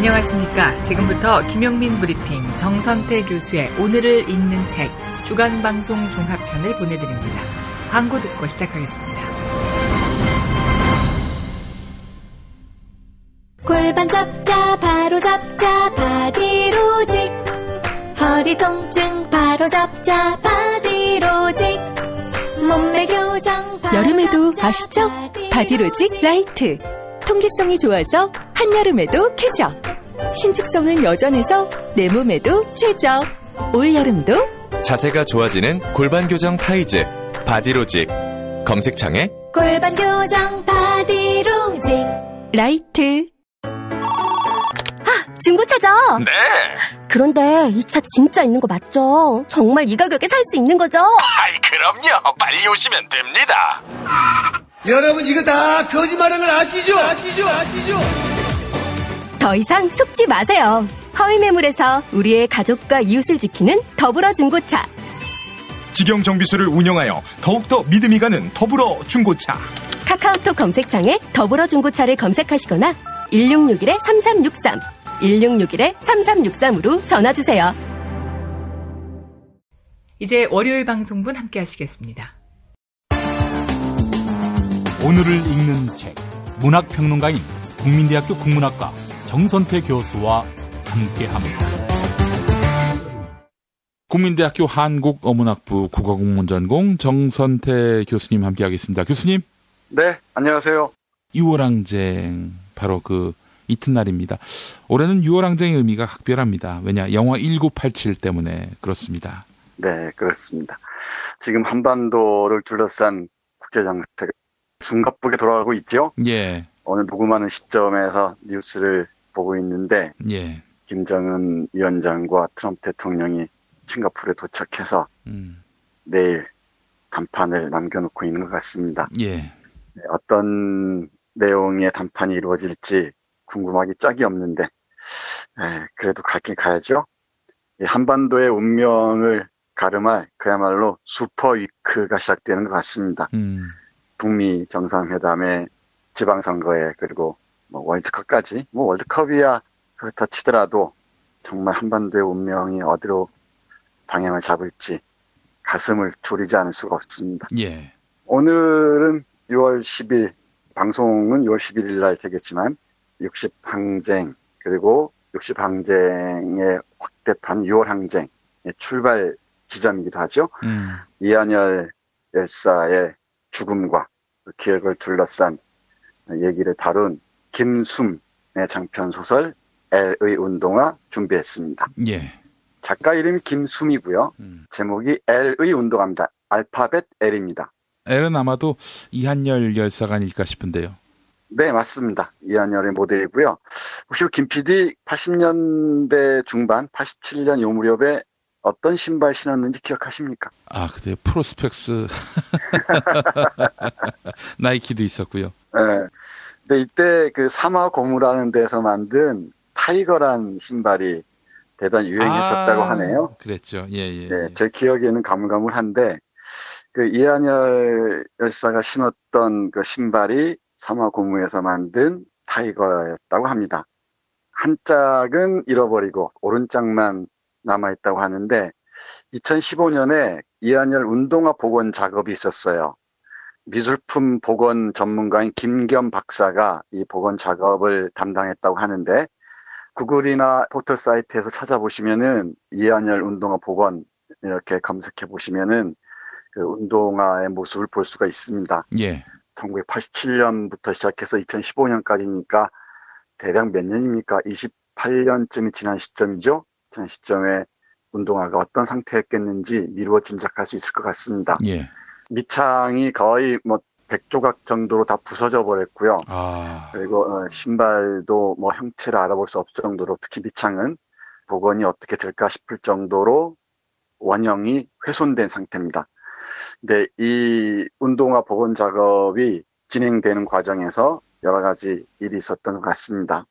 안녕하십니까. 지금부터 김영민 브리핑 정선태 교수의 오늘을 읽는 책 주간방송 종합편을 보내드립니다. 광고 듣고 시작하겠습니다. 골반 잡자 바로 잡자 바디로직, 허리 통증 바로 잡자 바디로직, 몸매 교정 바로 여름에도 잡자, 아시죠? 바디로직 라이트. 통기성이 좋아서 한여름에도 쾌적. 신축성은 여전해서 내 몸에도 최적. 올여름도 자세가 좋아지는 골반 교정 타이즈 바디로직. 검색창에 골반 교정 바디로직 라이트. 중고차죠? 네. 그런데 이 차 진짜 있는 거 맞죠? 정말 이 가격에 살 수 있는 거죠? 아이, 그럼요. 빨리 오시면 됩니다. 여러분, 이거 다 거짓말하는 걸 아시죠? 더 이상 속지 마세요. 허위 매물에서 우리의 가족과 이웃을 지키는 더불어 중고차. 직영 정비소를 운영하여 더욱더 믿음이 가는 더불어 중고차. 카카오톡 검색창에 더불어 중고차를 검색하시거나 1661-3363, 1661-3363으로 전화주세요. 이제 월요일 방송분 함께 하시겠습니다. 오늘을 읽는 책, 문학평론가인 국민대학교 국문학과 정선태 교수와 함께합니다. 국민대학교 한국어문학부 국어국문전공 정선태 교수님 함께하겠습니다. 교수님. 네, 안녕하세요. 6월항쟁 바로 그 이튿날입니다. 올해는 6월항쟁의 의미가 각별합니다. 왜냐, 영화 1987 때문에 그렇습니다. 네, 그렇습니다. 지금 한반도를 둘러싼 국제정세가 숨가쁘게 돌아가고 있죠. 예. 오늘 녹음하는 시점에서 뉴스를 보고 있는데, 예. 김정은 위원장과 트럼프 대통령이 싱가포르에 도착해서 내일 담판을 남겨놓고 있는 것 같습니다. 예. 네, 어떤 내용의 담판이 이루어질지 궁금하기 짝이 없는데, 네, 그래도 가긴 가야죠. 한반도의 운명을 가름할 그야말로 슈퍼위크가 시작되는 것 같습니다. 북미 정상회담에 지방선거에 그리고 월드컵까지, 월드컵이야 그렇다 치더라도 정말 한반도의 운명이 어디로 방향을 잡을지 가슴을 졸이지 않을 수가 없습니다. 예. 오늘은 6월 10일, 방송은 6월 11일 날 되겠지만 60항쟁, 그리고 60항쟁의 확대판 6월 항쟁의 출발 지점이기도 하죠. 이한열 열사의 죽음과 그 기억을 둘러싼 얘기를 다룬 김숨의 장편 소설 L의 운동화 준비했습니다. 예. 작가 이름이 김숨이고요. 제목이 L의 운동화입니다. 알파벳 L입니다. L은 아마도 이한열 열사가 아닐까 싶은데요. 네, 맞습니다. 이한열의 모델이고요. 혹시 김 PD 80년대 중반, 87년 요 무렵에 어떤 신발 신었는지 기억하십니까? 아, 그때 프로스펙스 나이키도 있었고요. 네. 근데 이때 그 사마고무라는 데서 만든 타이거란 신발이 대단히 유행했었다고 하네요. 그랬죠. 예. 네, 제 기억에는 가물가물한데 그 이한열 열사가 신었던 그 신발이 사마고무에서 만든 타이거였다고 합니다. 한 짝은 잃어버리고 오른짝만 남아있다고 하는데 2015년에 이한열 운동화 복원 작업이 있었어요. 미술품 복원 전문가인 김겸 박사가 이 복원 작업을 담당했다고 하는데 구글이나 포털 사이트에서 찾아보시면은 이한열 운동화 복원 이렇게 검색해 보시면은 그 운동화의 모습을 볼 수가 있습니다. 예. 1987년부터 시작해서 2015년까지니까 대략 몇 년입니까? 28년쯤이 지난 시점이죠. 지난 시점에 운동화가 어떤 상태였겠는지 미루어 짐작할 수 있을 것 같습니다. 예. 밑창이 거의 100조각 정도로 다 부서져 버렸고요. 그리고 신발도 형체를 알아볼 수 없을 정도로, 특히 밑창은 복원이 어떻게 될까 싶을 정도로 원형이 훼손된 상태입니다. 근데 이 운동화 복원 작업이 진행되는 과정에서 여러 가지 일이 있었던 것 같습니다.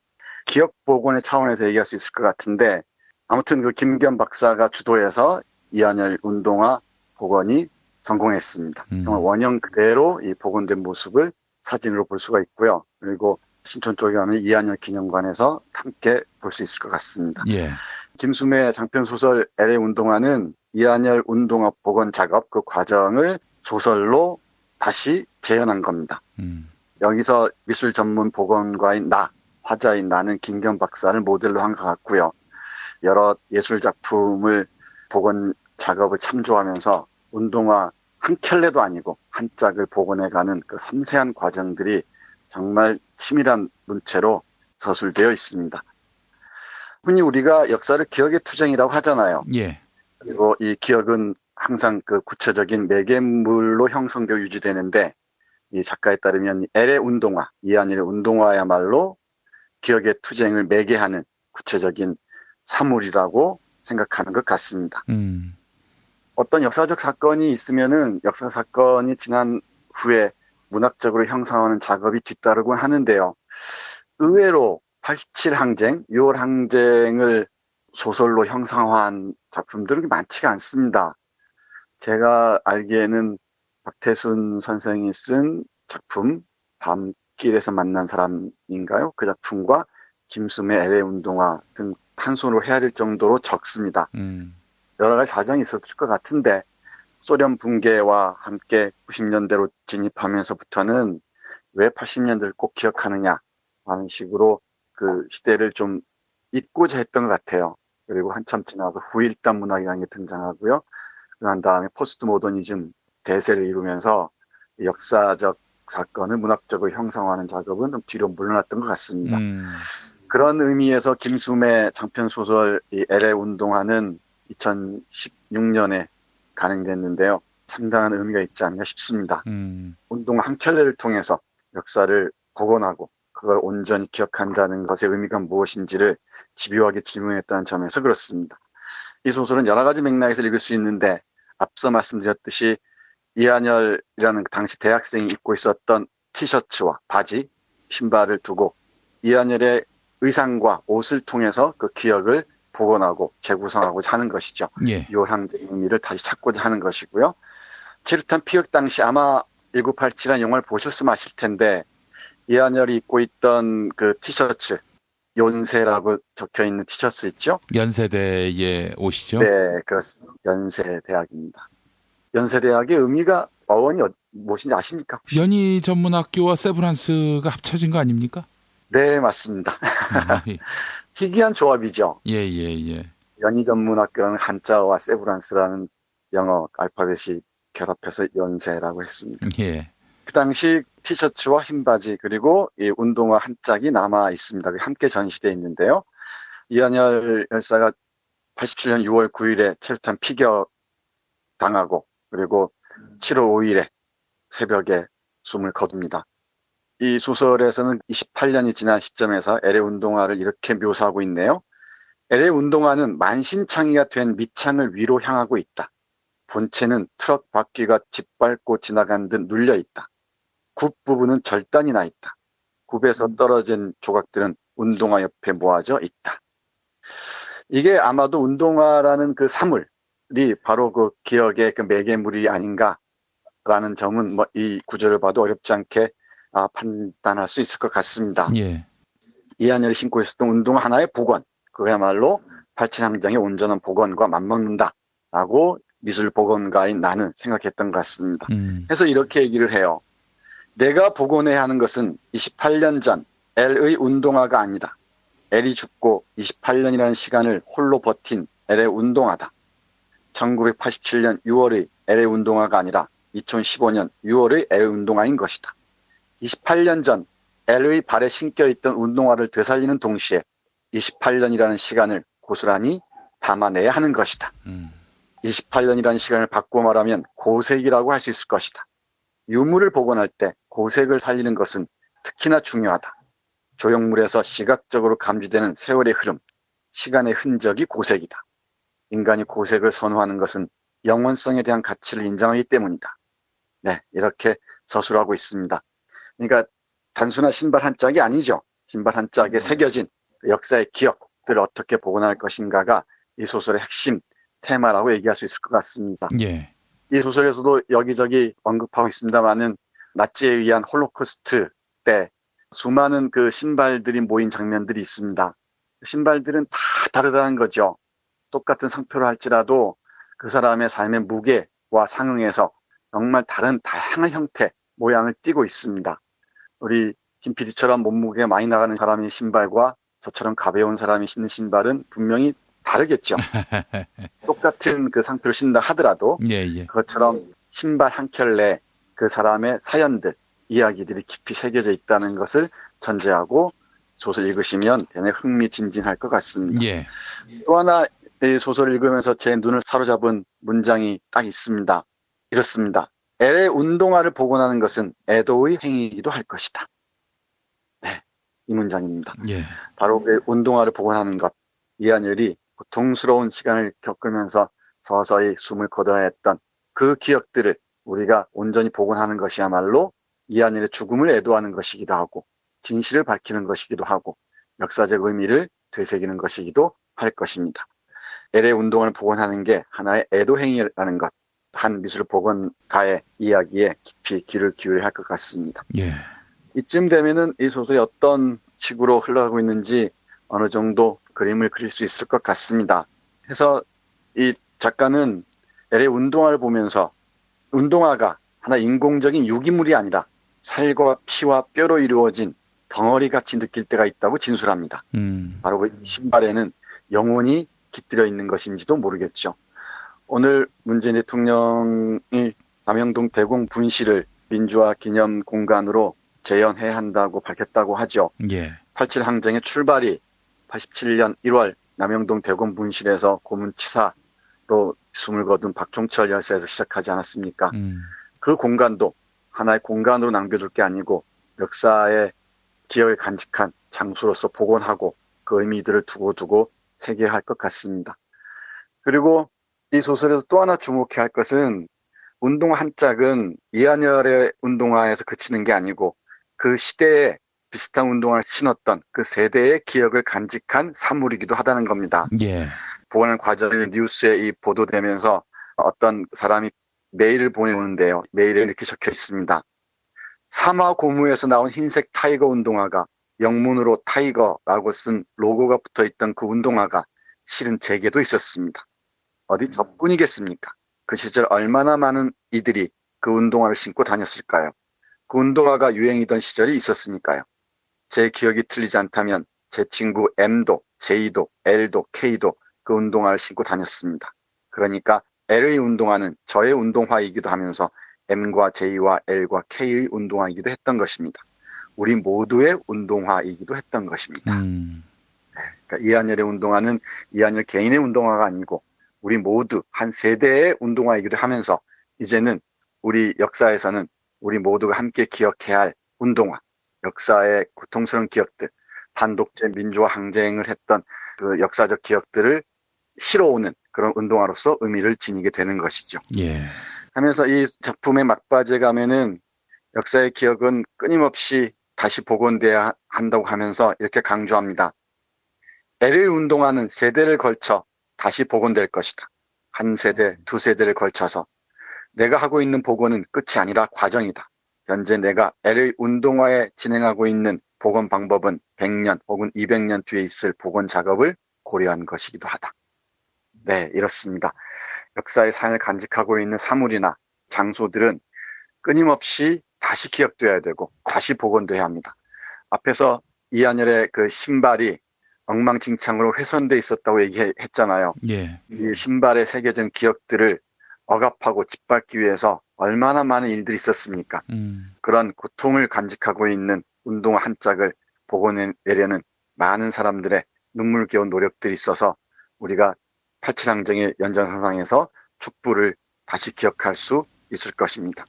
기억 복원의 차원에서 얘기할 수 있을 것 같은데, 아무튼 그 김겸 박사가 주도해서 이한열 운동화 복원이 성공했습니다. 정말 원형 그대로 이 복원된 모습을 사진으로 볼 수가 있고요. 그리고 신촌 쪽에 가면 이한열 기념관에서 함께 볼 수 있을 것 같습니다. 예. 김수매 장편 소설 LA 운동화는 이한열 운동화 복원 작업 그 과정을 소설로 다시 재현한 겁니다. 여기서 미술 전문 복원가인 화자인 나는 김경 박사를 모델로 한 것 같고요. 여러 예술 작품을 복원 작업을 참조하면서 운동화 한 켤레도 아니고 한 짝을 복원해가는 그 섬세한 과정들이 정말 치밀한 문체로 서술되어 있습니다. 흔히 우리가 역사를 기억의 투쟁이라고 하잖아요. 예. 그리고 이 기억은 항상 그 구체적인 매개물로 형성되어 유지되는데 이 작가에 따르면 LA 운동화, 이한열의 운동화야말로 기억의 투쟁을 매개하는 구체적인 사물이라고 생각하는 것 같습니다. 어떤 역사적 사건이 있으면은 역사 사건이 지난 후에 문학적으로 형성하는 작업이 뒤따르곤 하는데요. 의외로 87항쟁, 6월 항쟁을 소설로 형상화한 작품들은 많지가 않습니다. 제가 알기에는 박태순 선생이 쓴 작품 밤길에서 만난 사람인가요? 그 작품과 김수매 LA 운동화 등 한 손으로 헤아릴 정도로 적습니다. 여러 가지 사정이 있었을 것 같은데 소련 붕괴와 함께 90년대로 진입하면서부터는 왜 80년대를 꼭 기억하느냐 하는 식으로 그 시대를 좀 잊고자 했던 것 같아요. 그리고 한참 지나서 후일담 문학이라는 게 등장하고요. 그런 다음에 포스트 모더니즘 대세를 이루면서 역사적 사건을 문학적으로 형성하는 작업은 좀 뒤로 물러났던 것 같습니다. 그런 의미에서 김수매 장편소설 이 LA 운동화는 2016년에 간행됐는데요. 상당한 의미가 있지 않나 싶습니다. 운동화 한 켤레를 통해서 역사를 복원하고 그걸 온전히 기억한다는 것의 의미가 무엇인지를 집요하게 질문했다는 점에서 그렇습니다. 이 소설은 여러 가지 맥락에서 읽을 수 있는데 앞서 말씀드렸듯이 이한열이라는 당시 대학생이 입고 있었던 티셔츠와 바지, 신발을 두고 이한열의 의상과 옷을 통해서 그 기억을 복원하고 재구성하고자 하는 것이죠. 예. 요항쟁의 의미를 다시 찾고자 하는 것이고요. 체류탄 피격 당시 아마 1987이라는 영화를 보셨으면 아실 텐데 이한열이 입고 있던 그 티셔츠, 연세라고 적혀있는 티셔츠 있죠? 연세대의 옷이죠? 네, 그렇습니다. 연세대학입니다. 연세대학의 의미가 어원이 무엇인지 아십니까? 혹시? 연희전문학교와 세브란스가 합쳐진 거 아닙니까? 네, 맞습니다. 희귀한 조합이죠. 예. 연희전문학교라는 한자어와 세브란스라는 영어 알파벳이 결합해서 연세라고 했습니다. 예. 그 당시 티셔츠와 흰 바지 그리고 이 운동화 한 짝이 남아 있습니다. 함께 전시되어 있는데요. 이한열 열사가 87년 6월 9일에 체류탄 피격 당하고 그리고 7월 5일에 새벽에 숨을 거둡니다. 이 소설에서는 28년이 지난 시점에서 LA 운동화를 이렇게 묘사하고 있네요. LA 운동화는 만신창이가 된 밑창을 위로 향하고 있다. 본체는 트럭 바퀴가 짓밟고 지나간 듯 눌려 있다. 굽 부분은 절단이 나 있다. 굽에서 떨어진 조각들은 운동화 옆에 모아져 있다. 이게 아마도 운동화라는 그 사물이 바로 그 기억의 그 매개물이 아닌가라는 점은 뭐 이 구절을 봐도 어렵지 않게 판단할 수 있을 것 같습니다. 예. 이한열이 신고 있었던 운동화 하나의 복원, 그야말로 87항쟁의 온전한 복원과 맞먹는다라고 미술 복원가인 나는 생각했던 것 같습니다. 그래서 이렇게 얘기를 해요. 내가 복원해야 하는 것은 28년 전 L의 운동화가 아니다. L이 죽고 28년이라는 시간을 홀로 버틴 L의 운동화다. 1987년 6월의 LA 운동화가 아니라 2015년 6월의 LA 운동화인 것이다. 28년 전 L의 발에 신겨있던 운동화를 되살리는 동시에 28년이라는 시간을 고스란히 담아내야 하는 것이다. 28년이라는 시간을 바꾸어 말하면 고색이라고 할 수 있을 것이다. 유물을 복원할 때 고색을 살리는 것은 특히나 중요하다. 조형물에서 시각적으로 감지되는 세월의 흐름, 시간의 흔적이 고색이다. 인간이 고색을 선호하는 것은 영원성에 대한 가치를 인정하기 때문이다. 네, 이렇게 서술하고 있습니다. 그러니까 단순한 신발 한 짝이 아니죠. 신발 한 짝에 새겨진 역사의 기억들을 어떻게 복원할 것인가가 이 소설의 핵심 테마라고 얘기할 수 있을 것 같습니다. 예. 이 소설에서도 여기저기 언급하고 있습니다만은 나치에 의한 홀로코스트 때 수많은 그 신발들이 모인 장면들이 있습니다. 신발들은 다 다르다는 거죠. 똑같은 상표로 할지라도 그 사람의 삶의 무게와 상응해서 정말 다른 다양한 형태, 모양을 띠고 있습니다. 우리 김 PD처럼 몸무게가 많이 나가는 사람의 신발과 저처럼 가벼운 사람이 신는 신발은 분명히 다르겠죠. 똑같은 그 상표를 신다 하더라도 그것처럼 신발 한 켤레 그 사람의 사연들, 이야기들이 깊이 새겨져 있다는 것을 전제하고 소설 읽으시면 굉장히 흥미진진할 것 같습니다. 또 하나 이 소설을 읽으면서 제 눈을 사로잡은 문장이 딱 있습니다. 이렇습니다. 엘의 운동화를 복원하는 것은 애도의 행위이기도 할 것이다. 네, 이 문장입니다. 바로 그 운동화를 복원하는 것. 이한열이 고통스러운 시간을 겪으면서 서서히 숨을 거둬야 했던 그 기억들을 우리가 온전히 복원하는 것이야말로 이한열의 죽음을 애도하는 것이기도 하고 진실을 밝히는 것이기도 하고 역사적 의미를 되새기는 것이기도 할 것입니다. 엘의 운동을 복원하는 게 하나의 애도 행위라는 것. 한 미술 복원가의 이야기에 깊이 귀를 기울여야 할 것 같습니다. 이쯤 되면은 이 소설이 어떤 식으로 흘러가고 있는지 어느 정도 그림을 그릴 수 있을 것 같습니다. 그래서 이 작가는 엘의 운동화를 보면서 운동화가 하나 인공적인 유기물이 아니라 살과 피와 뼈로 이루어진 덩어리같이 느낄 때가 있다고 진술합니다. 바로 그 신발에는 영혼이 깃들여 있는 것인지도 모르겠죠. 오늘 문재인 대통령이 남영동 대공 분실을 민주화 기념 공간으로 재현해야 한다고 밝혔다고 하죠. 87 항쟁의 출발이 87년 1월 남영동 대공 분실에서 고문치사로 숨을 거둔 박종철 열사에서 시작하지 않았습니까? 그 공간도 하나의 공간으로 남겨둘 게 아니고 역사의 기억을 간직한 장소로서 복원하고 그 의미들을 두고 새겨야 할 것 같습니다. 그리고 이 소설에서 또 하나 주목해야 할 것은 운동화 한 짝은 이한열의 운동화에서 그치는 게 아니고 그 시대에 비슷한 운동화를 신었던 그 세대의 기억을 간직한 사물이기도 하다는 겁니다. 복원하는 과정이 뉴스에 보도되면서 어떤 사람이 메일을 보내오는데요. 메일에 이렇게 적혀 있습니다. 사마 고무에서 나온 흰색 타이거 운동화가 영문으로 타이거라고 쓴 로고가 붙어있던 그 운동화가 실은 제게도 있었습니다. 어디 저뿐이겠습니까? 그 시절 얼마나 많은 이들이 그 운동화를 신고 다녔을까요? 그 운동화가 유행이던 시절이 있었으니까요. 제 기억이 틀리지 않다면 제 친구 M도, J도, L도, K도 그 운동화를 신고 다녔습니다. 그러니까 L의 운동화는 저의 운동화이기도 하면서 M과 J와 L과 K의 운동화이기도 했던 것입니다. 우리 모두의 운동화이기도 했던 것입니다. 그러니까 이한열의 운동화는 이한열 개인의 운동화가 아니고 우리 모두 한 세대의 운동화이기도 하면서 이제는 우리 역사에서는 우리 모두가 함께 기억해야 할 운동화, 역사의 고통스러운 기억들, 반독재 민주화 항쟁을 했던 그 역사적 기억들을 실어오는 그런 운동화로서 의미를 지니게 되는 것이죠. 하면서 이 작품의 막바지에 가면은 역사의 기억은 끊임없이 다시 복원돼야 한다고 하면서 이렇게 강조합니다. 엘의 운동화는 세대를 걸쳐 다시 복원될 것이다. 한 세대, 두 세대를 걸쳐서 내가 하고 있는 복원은 끝이 아니라 과정이다. 현재 내가 엘의 운동화에 진행하고 있는 복원 방법은 100년 혹은 200년 뒤에 있을 복원 작업을 고려한 것이기도 하다. 네, 이렇습니다. 역사의 산을 간직하고 있는 사물이나 장소들은 끊임없이 다시 기억돼야 되고 다시 복원돼야 합니다. 앞에서 이한열의 그 신발이 엉망진창으로 훼손돼 있었다고 얘기했잖아요. 이 신발에 새겨진 기억들을 억압하고 짓밟기 위해서 얼마나 많은 일들이 있었습니까? 그런 고통을 간직하고 있는 운동화 한 짝을 복원해내려는 많은 사람들의 눈물겨운 노력들이 있어서 우리가 87 항쟁의 연장선상에서 촛불을 다시 기억할 수 있을 것입니다.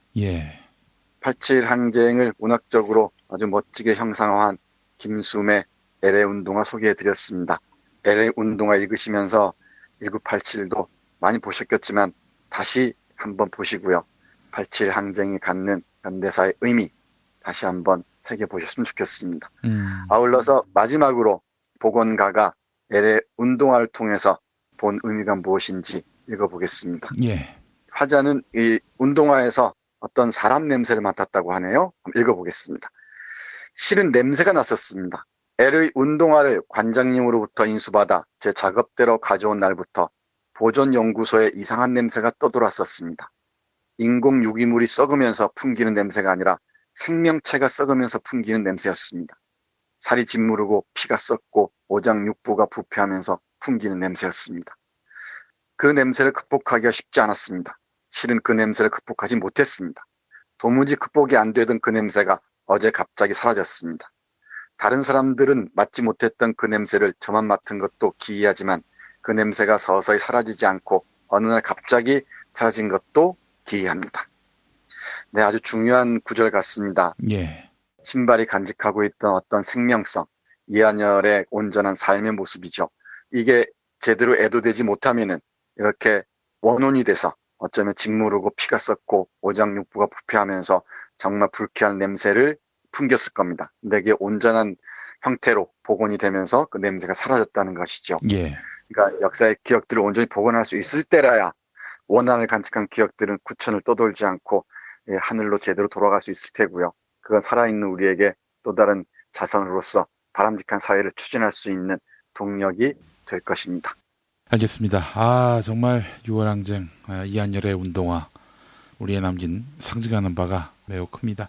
87 항쟁을 문학적으로 아주 멋지게 형상화한 김수의 엘의 운동화 소개해드렸습니다. 엘의 운동화 읽으시면서 1987도 많이 보셨겠지만 다시 한번 보시고요. 87 항쟁이 갖는 현대사의 의미 다시 한번 새겨보셨으면 좋겠습니다. 아울러서 마지막으로 복원가가 엘의 운동화를 통해서 본 의미가 무엇인지 읽어보겠습니다. 화자는 이 운동화에서 어떤 사람 냄새를 맡았다고 하네요. 읽어보겠습니다. 실은 냄새가 났었습니다. LA 운동화를 관장님으로부터 인수받아 제 작업대로 가져온 날부터 보존연구소에 이상한 냄새가 떠돌았었습니다. 인공 유기물이 썩으면서 풍기는 냄새가 아니라 생명체가 썩으면서 풍기는 냄새였습니다. 살이 짓무르고 피가 썩고 오장육부가 부패하면서 풍기는 냄새였습니다. 그 냄새를 극복하기가 쉽지 않았습니다. 실은 그 냄새를 극복하지 못했습니다. 도무지 극복이 안 되던 그 냄새가 어제 갑자기 사라졌습니다. 다른 사람들은 맡지 못했던 그 냄새를 저만 맡은 것도 기이하지만 그 냄새가 서서히 사라지지 않고 어느 날 갑자기 사라진 것도 기이합니다. 네, 아주 중요한 구절 같습니다. 예. 신발이 간직하고 있던 어떤 생명성, 이한열의 온전한 삶의 모습이죠. 이게 제대로 애도되지 못하면은 이렇게 원혼이 돼서 어쩌면 짓무르고 피가 썩고 오장육부가 부패하면서 정말 불쾌한 냄새를 풍겼을 겁니다. 근데 이게 온전한 형태로 복원이 되면서 그 냄새가 사라졌다는 것이죠. 예. 그러니까 역사의 기억들을 온전히 복원할 수 있을 때라야 원한을 간직한 기억들은 구천을 떠돌지 않고 하늘로 제대로 돌아갈 수 있을 테고요. 그건 살아있는 우리에게 또 다른 자선으로서 바람직한 사회를 추진할 수 있는 동력이 될 것입니다. 알겠습니다. 정말 6월 항쟁, 이한열의 운동화, 우리의 남긴 상징하는 바가 매우 큽니다.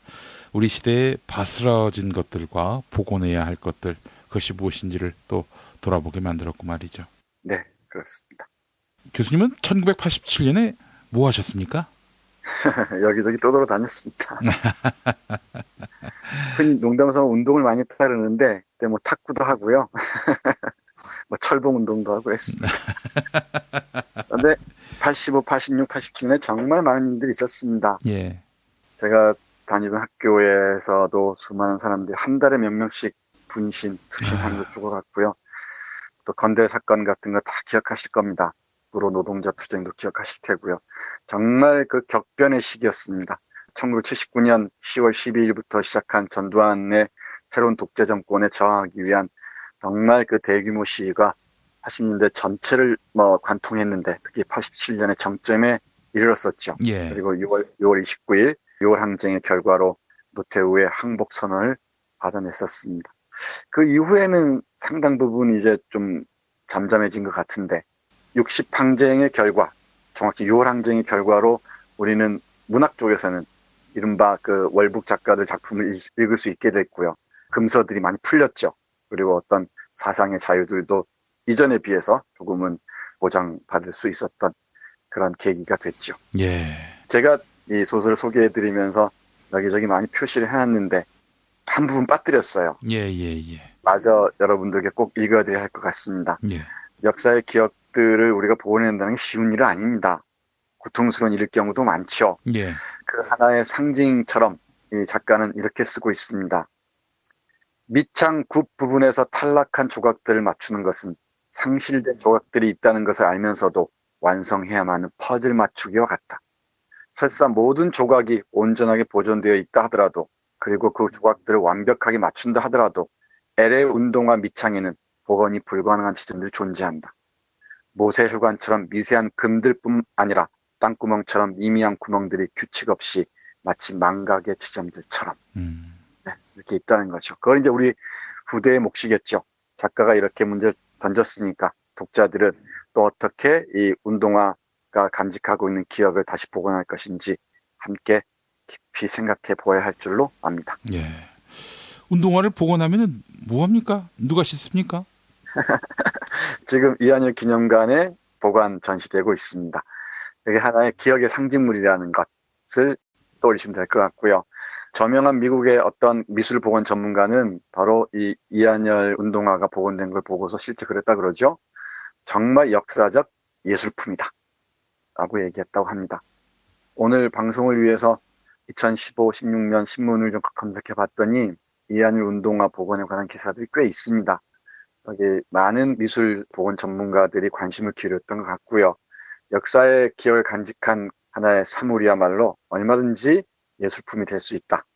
우리 시대에 바스러진 것들과 복원해야 할 것들, 그것이 무엇인지를 또 돌아보게 만들었고 말이죠. 네, 그렇습니다. 교수님은 1987년에 뭐 하셨습니까? 여기저기 떠돌아다녔습니다. 흔히 농담삼아 운동을 많이 했다 그러는데 그때 뭐 탁구도 하고요. 뭐 철봉 운동도 하고 했습니다. 그런데 85, 86, 87년에 정말 많은 일들이 있었습니다. 예. 제가 다니던 학교에서도 수많은 사람들이 한 달에 몇 명씩 분신, 투신하는 거 죽어갔고요. 또 건대 사건 같은 거 다 기억하실 겁니다. 도로 노동자 투쟁도 기억하실 테고요. 정말 그 격변의 시기였습니다. 1979년 10월 12일부터 시작한 전두환의 새로운 독재 정권에 저항하기 위한 정말 그 대규모 시위가 80년대 전체를 관통했는데 특히 87년의 정점에 이르렀었죠. 예. 그리고 6월 29일 6월 항쟁의 결과로 노태우의 항복 선언을 받아냈었습니다. 그 이후에는 상당 부분 이제 좀 잠잠해진 것 같은데 60 항쟁의 결과, 정확히 6월 항쟁의 결과로 우리는 문학 쪽에서는 이른바 그 월북 작가들 작품을 읽을 수 있게 됐고요. 금서들이 많이 풀렸죠. 그리고 어떤 사상의 자유들도 이전에 비해서 조금은 보장받을 수 있었던 그런 계기가 됐죠. 예. 제가 이 소설을 소개해드리면서 여기저기 많이 표시를 해놨는데 한 부분 빠뜨렸어요. 예. 마저 여러분들께 꼭 읽어드려야 할 것 같습니다. 예. 역사의 기억들을 우리가 복원한다는 게 쉬운 일은 아닙니다. 고통스러운 일일 경우도 많죠. 예. 그 하나의 상징처럼 이 작가는 이렇게 쓰고 있습니다. 밑창 굽 부분에서 탈락한 조각들을 맞추는 것은 상실된 조각들이 있다는 것을 알면서도 완성해야만 하는 퍼즐 맞추기와 같다. 설사 모든 조각이 온전하게 보존되어 있다 하더라도 그리고 그 조각들을 완벽하게 맞춘다 하더라도 LA 운동화 밑창에는 복원이 불가능한 지점들이 존재한다. 모세혈관처럼 미세한 금들뿐 아니라 땅구멍처럼 미미한 구멍들이 규칙 없이 마치 망각의 지점들처럼 네, 이렇게 있다는 거죠. 그걸 이제 우리 후대의 몫이겠죠. 작가가 이렇게 문제를 던졌으니까 독자들은 또 어떻게 이 운동화가 간직하고 있는 기억을 다시 복원할 것인지 함께 깊이 생각해 보아야 할 줄로 압니다. 예. 운동화를 복원하면은 뭐 합니까? 누가 씻습니까? 지금 이한열 기념관에 보관 전시되고 있습니다. 이게 하나의 기억의 상징물이라는 것을 떠올리시면 될 것 같고요. 저명한 미국의 어떤 미술 복원 전문가는 바로 이 이한열 운동화가 복원된 걸 보고서 실제 그랬다 그러죠. 정말 역사적 예술품이다 라고 얘기했다고 합니다. 오늘 방송을 위해서 2015, 16년 신문을 좀 검색해 봤더니 이한열 운동화 복원에 관한 기사들이 꽤 있습니다. 여기 많은 미술 복원 전문가들이 관심을 기울였던 것 같고요. 역사의 기억을 간직한 하나의 사물이야말로 얼마든지 예술품이 될 수 있다.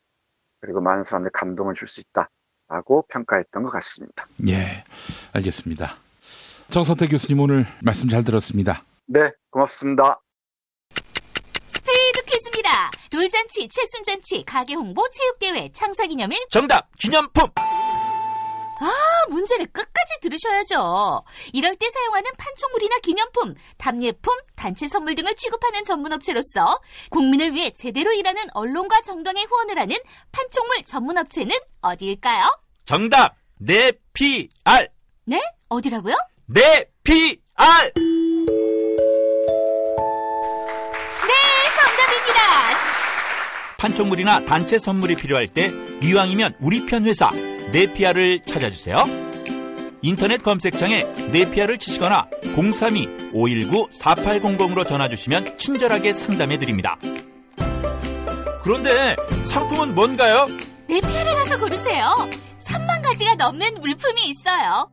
그리고 많은 사람들 감동을 줄 수 있다라고 평가했던 것 같습니다. 예, 알겠습니다. 정선태 교수님 오늘 말씀 잘 들었습니다. 네, 고맙습니다. 스피드 퀴즈! 퀴즈입니다. 돌잔치, 칠순잔치, 가게 홍보, 체육대회, 창사기념일. 정답! 기념품! 문제를 끝까지 들으셔야죠. 이럴 때 사용하는 판촉물이나 기념품, 답례품, 단체 선물 등을 취급하는 전문업체로서 국민을 위해 제대로 일하는 언론과 정당에 후원을 하는 판촉물 전문업체는 어디일까요? 정답! 네피알! 네? 어디라고요? 네피알! 네, 정답입니다. 판촉물이나 단체 선물이 필요할 때 이왕이면 우리 편 회사 네피알을 찾아주세요. 인터넷 검색창에 네피알을 치시거나 032-519-4800으로 전화주시면 친절하게 상담해드립니다. 그런데 상품은 뭔가요? 네피알에 가서 고르세요. 3만 가지가 넘는 물품이 있어요.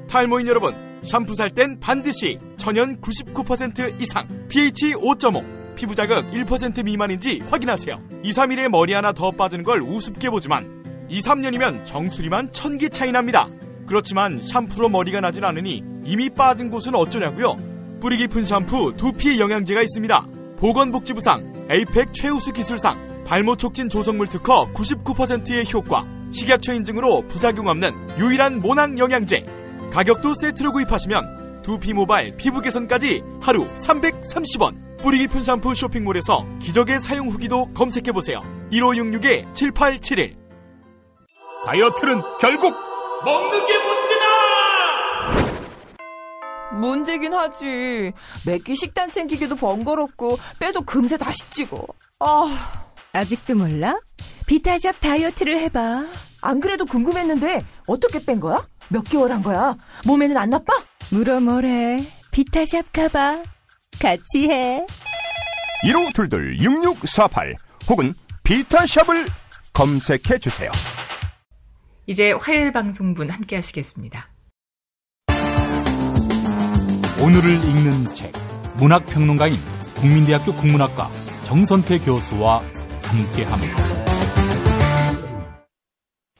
탈모인 여러분, 샴푸 살 땐 반드시 천연 99% 이상, pH 5.5, 피부 자극 1% 미만인지 확인하세요. 2-3일에 머리 하나 더 빠지는 걸 우습게 보지만 2-3년이면 정수리만 1000개 차이 납니다. 그렇지만 샴푸로 머리가 나진 않으니 이미 빠진 곳은 어쩌냐고요? 뿌리 깊은 샴푸 두피 영양제가 있습니다. 보건복지부상, 에이펙 최우수 기술상, 발모 촉진 조성물 특허 99%의 효과, 식약처 인증으로 부작용 없는 유일한 모낭 영양제. 가격도 세트로 구입하시면 두피 모발, 피부 개선까지 하루 330원. 뿌리 깊은 샴푸 쇼핑몰에서 기적의 사용 후기도 검색해보세요. 1566-7871. 다이어트는 결국 먹는 게 문제다! 문제긴 하지. 매끼 식단 챙기기도 번거롭고 빼도 금세 다시 찌고. 아직도 몰라? 비타샵 다이어트를 해봐. 안 그래도 궁금했는데 어떻게 뺀 거야? 몇 개월 한 거야? 몸에는 안 나빠? 물어 뭐래. 비타샵 가봐. 같이 해. 1522-6648 혹은 비타샵을 검색해주세요. 이제 화요일 방송분 함께 하시겠습니다. 오늘을 읽는 책, 문학평론가인 국민대학교 국문학과 정선태 교수와 함께합니다.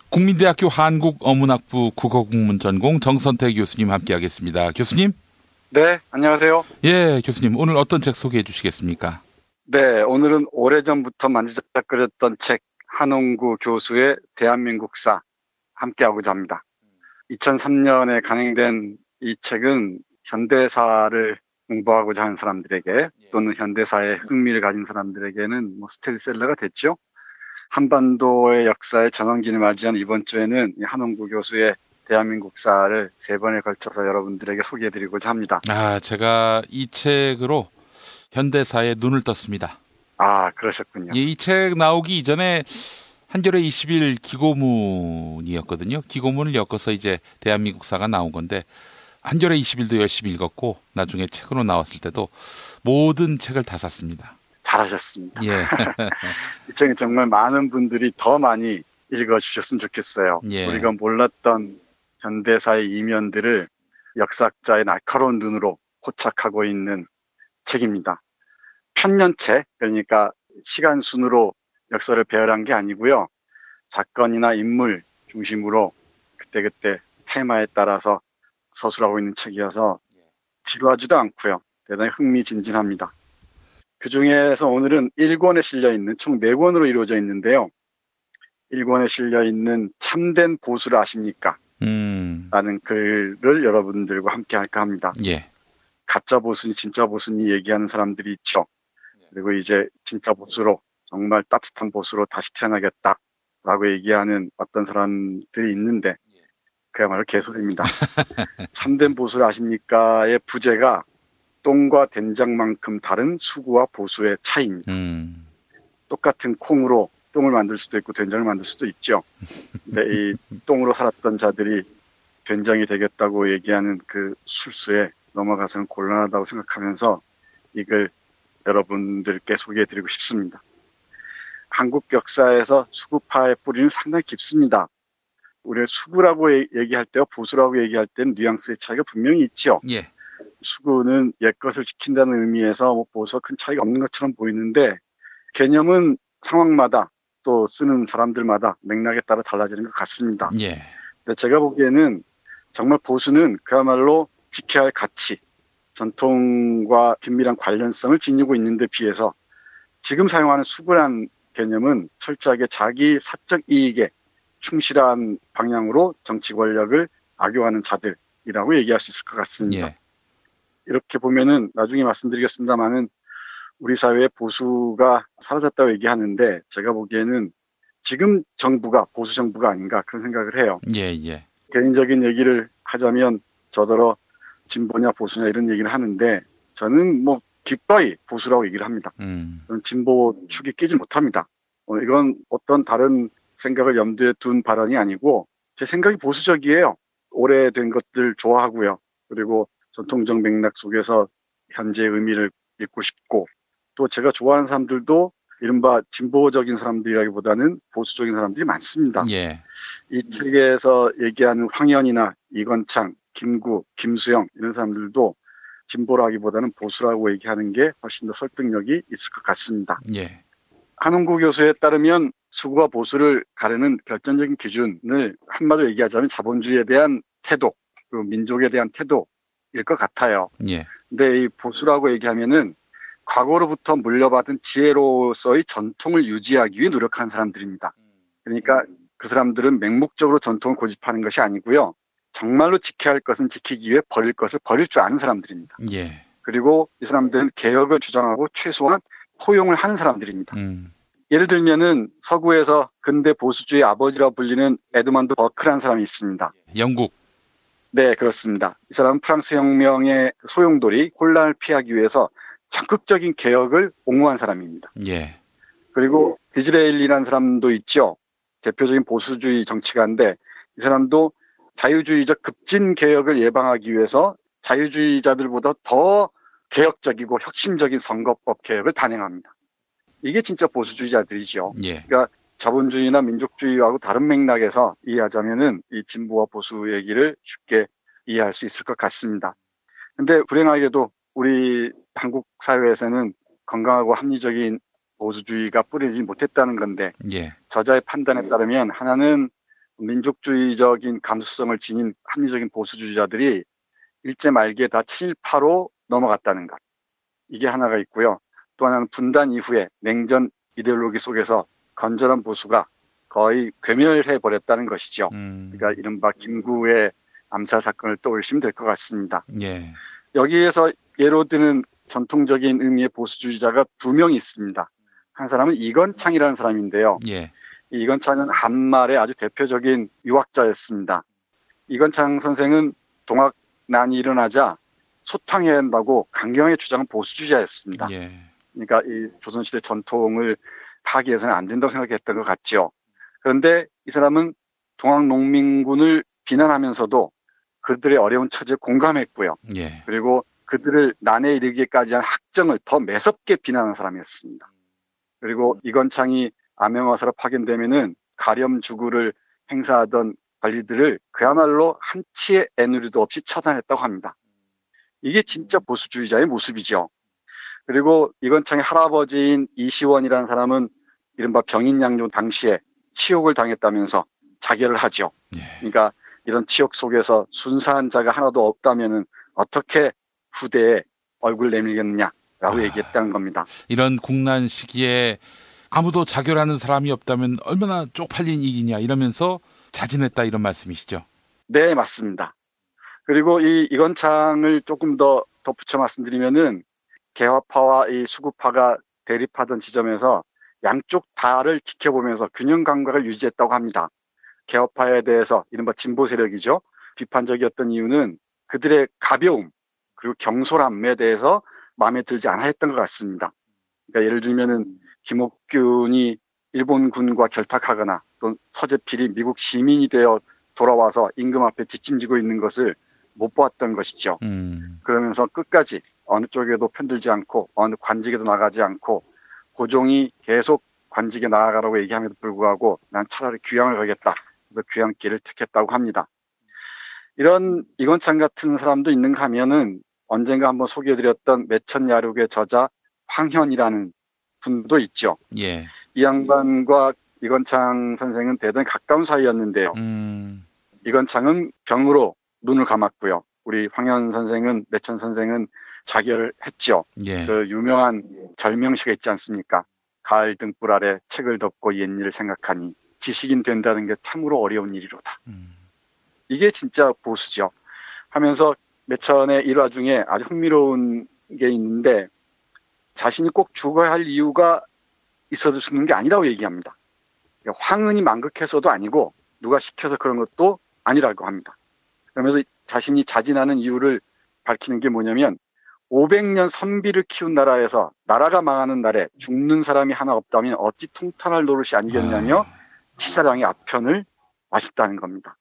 국민대학교 한국어문학부 국어국문 전공 정선태 교수님 함께하겠습니다. 교수님? 네, 안녕하세요. 예, 교수님. 오늘 어떤 책 소개해 주시겠습니까? 네, 오늘은 오래전부터 만지작거렸던 책 한홍구 교수의 대한민국사 함께하고자 합니다. 2003년에 간행된 이 책은 현대사를 공부하고자 하는 사람들에게 또는 현대사에 흥미를 가진 사람들에게는 스테디셀러가 됐죠. 한반도의 역사의 전환기를 맞이한 이번 주에는 한홍구 교수의 대한민국사를 3번에 걸쳐서 여러분들에게 소개해드리고자 합니다. 제가 이 책으로 현대사에 눈을 떴습니다. 그러셨군요. 예, 이 책 나오기 이전에 한겨레 20일 기고문이었거든요. 기고문을 엮어서 이제 대한민국사가 나온 건데 한겨레 20일도 열심히 읽었고 나중에 책으로 나왔을 때도 모든 책을 다 샀습니다. 잘하셨습니다. 예. 이 책은 정말 많은 분들이 더 많이 읽어주셨으면 좋겠어요. 예. 우리가 몰랐던 현대사의 이면들을 역사학자의 날카로운 눈으로 포착하고 있는 책입니다. 편년책, 그러니까 시간 순으로 역사를 배열한 게 아니고요. 사건이나 인물 중심으로 그때그때 테마에 따라서 서술하고 있는 책이어서 지루하지도 않고요. 대단히 흥미진진합니다. 그중에서 오늘은 1권에 실려있는 총 4권으로 이루어져 있는데요. 1권에 실려있는 참된 보수를 아십니까? 라는 글을 여러분들과 함께 할까 합니다. 예. 가짜 보수니 진짜 보수니 얘기하는 사람들이 있죠. 그리고 이제 진짜 보수로 정말 따뜻한 보수로 다시 태어나겠다라고 얘기하는 어떤 사람들이 있는데 그야말로 개소리입니다. 참된 보수를 아십니까의 부제가 똥과 된장만큼 다른 수구와 보수의 차이입니다. 똑같은 콩으로 똥을 만들 수도 있고 된장을 만들 수도 있죠. 근데 이 똥으로 살았던 자들이 된장이 되겠다고 얘기하는 그 술수에 넘어가서는 곤란하다고 생각하면서 이걸 여러분들께 소개해드리고 싶습니다. 한국 역사에서 수구파의 뿌리는 상당히 깊습니다. 우리가 수구라고 얘기할 때와 보수라고 얘기할 때는 뉘앙스의 차이가 분명히 있죠. 예. 수구는 옛것을 지킨다는 의미에서 보수와 큰 차이가 없는 것처럼 보이는데 개념은 상황마다 또 쓰는 사람들마다 맥락에 따라 달라지는 것 같습니다. 예. 근데 제가 보기에는 정말 보수는 그야말로 지켜야 할 가치, 전통과 긴밀한 관련성을 지니고 있는 데 비해서 지금 사용하는 수구란 개념은 철저하게 자기 사적 이익에 충실한 방향으로 정치 권력을 악용하는 자들이라고 얘기할 수 있을 것 같습니다. 예. 이렇게 보면은 나중에 말씀드리겠습니다만은 우리 사회의 보수가 사라졌다고 얘기하는데 제가 보기에는 지금 정부가 보수 정부가 아닌가 그런 생각을 해요. 예. 개인적인 얘기를 하자면 저더러 진보냐 보수냐 이런 얘기를 하는데 저는 뭐 기꺼이 보수라고 얘기를 합니다. 저는 진보 축에 끼지 못합니다. 이건 어떤 다른 생각을 염두에 둔 발언이 아니고 제 생각이 보수적이에요. 오래된 것들 좋아하고요. 그리고 전통적 맥락 속에서 현재의 의미를 읽고 싶고 또 제가 좋아하는 사람들도 이른바 진보적인 사람들이라기보다는 보수적인 사람들이 많습니다. 예. 이 책에서 얘기하는 황현이나 이건창, 김구, 김수영 이런 사람들도 진보라기보다는 보수라고 얘기하는 게 훨씬 더 설득력이 있을 것 같습니다. 예. 한홍구 교수에 따르면 수구와 보수를 가르는 결정적인 기준을 한마디로 얘기하자면 자본주의에 대한 태도, 그리고 민족에 대한 태도일 것 같아요. 예. 근데 이 보수라고 얘기하면은 과거로부터 물려받은 지혜로서의 전통을 유지하기 위해 노력하는 사람들입니다. 그러니까 그 사람들은 맹목적으로 전통을 고집하는 것이 아니고요. 정말로 지켜야 할 것은 지키기 위해 버릴 것을 버릴 줄 아는 사람들입니다. 예. 그리고 이 사람들은 개혁을 주장하고 최소한 포용을 하는 사람들입니다. 예를 들면은 서구에서 근대 보수주의 아버지라고 불리는 에드먼드 버크라는 사람이 있습니다. 영국. 네, 그렇습니다. 이 사람은 프랑스 혁명의 소용돌이 혼란을 피하기 위해서 적극적인 개혁을 옹호한 사람입니다. 예. 그리고 디즈레일리라는 사람도 있죠. 대표적인 보수주의 정치가인데 이 사람도 자유주의적 급진 개혁을 예방하기 위해서 자유주의자들보다 더 개혁적이고 혁신적인 선거법 개혁을 단행합니다. 이게 진짜 보수주의자들이죠. 예. 그러니까 자본주의나 민족주의하고 다른 맥락에서 이해하자면은 이 진보와 보수 얘기를 쉽게 이해할 수 있을 것 같습니다. 근데 불행하게도 우리 한국 사회에서는 건강하고 합리적인 보수주의가 뿌리지 못했다는 건데 예. 저자의 판단에 따르면 하나는 민족주의적인 감수성을 지닌 합리적인 보수주의자들이 일제 말기에 다 친일파로 넘어갔다는 것. 이게 하나가 있고요. 또 하나는 분단 이후에 냉전 이데올로기 속에서 건전한 보수가 거의 괴멸해버렸다는 것이죠. 그러니까 이른바 김구의 암살 사건을 떠올리시면 될 것 같습니다. 예. 여기에서 예로 드는 전통적인 의미의 보수주의자가 두 명 있습니다. 한 사람은 이건창이라는 사람인데요. 예. 이건창은 한말의 아주 대표적인 유학자였습니다. 이건창 선생은 동학난이 일어나자 소탕해야 한다고 강경하게 주장한 보수주의자였습니다. 예. 그러니까 이 조선시대 전통을 파기해서는 안 된다고 생각했던 것 같죠. 그런데 이 사람은 동학농민군을 비난하면서도 그들의 어려운 처지에 공감했고요. 예. 그리고 그들을 난에 이르기까지 한 학정을 더 매섭게 비난하는 사람이었습니다. 그리고 이건창이 암행어사로 파견되면은 가렴주구를 행사하던 관리들을 그야말로 한치의 애누리도 없이 처단했다고 합니다. 이게 진짜 보수주의자의 모습이죠. 그리고 이건창의 할아버지인 이시원이라는 사람은 이른바 병인양요 당시에 치욕을 당했다면서 자결을 하죠. 그러니까 이런 치욕 속에서 순사한 자가 하나도 없다면은 어떻게 후대에 얼굴 내밀겠느냐라고 얘기했다는 겁니다. 이런 국난 시기에 아무도 자결하는 사람이 없다면 얼마나 쪽팔린 일이냐 이러면서 자진했다 이런 말씀이시죠? 네, 맞습니다. 그리고 이 이건창을 조금 더 덧붙여 말씀드리면은 개화파와 이 수구파가 대립하던 지점에서 양쪽 다를 지켜보면서 균형 감각을 유지했다고 합니다. 개화파에 대해서 이른바 진보 세력이죠. 비판적이었던 이유는 그들의 가벼움 그리고 경솔함에 대해서 마음에 들지 않아 했던 것 같습니다. 그러니까 예를 들면은 김옥균이 일본군과 결탁하거나 또 서재필이 미국 시민이 되어 돌아와서 임금 앞에 뒷짐지고 있는 것을 못 보았던 것이죠. 그러면서 끝까지 어느 쪽에도 편들지 않고 어느 관직에도 나가지 않고 고종이 계속 관직에 나아가라고 얘기함에도 불구하고 난 차라리 귀향을 가겠다. 그래서 귀향길을 택했다고 합니다. 이런 이건창 같은 사람도 있는가 하면은 언젠가 한번 소개해드렸던 매천야륙의 저자 황현이라는 분도 있죠. 예. 이 양반과 이건창 선생은 대단히 가까운 사이였는데요. 이건창은 병으로 눈을 감았고요. 우리 황현 선생은 매천 선생은 자결을 했죠. 예. 그 유명한 절명시가 있지 않습니까? 가을 등불 아래 책을 덮고 옛일을 생각하니 지식인 된다는 게 참으로 어려운 일이로다. 이게 진짜 보수죠. 하면서 매천의 일화 중에 아주 흥미로운 게 있는데 자신이 꼭 죽어야 할 이유가 있어서 죽는 게 아니라고 얘기합니다. 황은이 만극해서도 아니고 누가 시켜서 그런 것도 아니라고 합니다. 그러면서 자신이 자진하는 이유를 밝히는 게 뭐냐면 500년 선비를 키운 나라에서 나라가 망하는 날에 죽는 사람이 하나 없다면 어찌 통탄할 노릇이 아니겠냐며 치사량의 아편을 마셨다는 겁니다.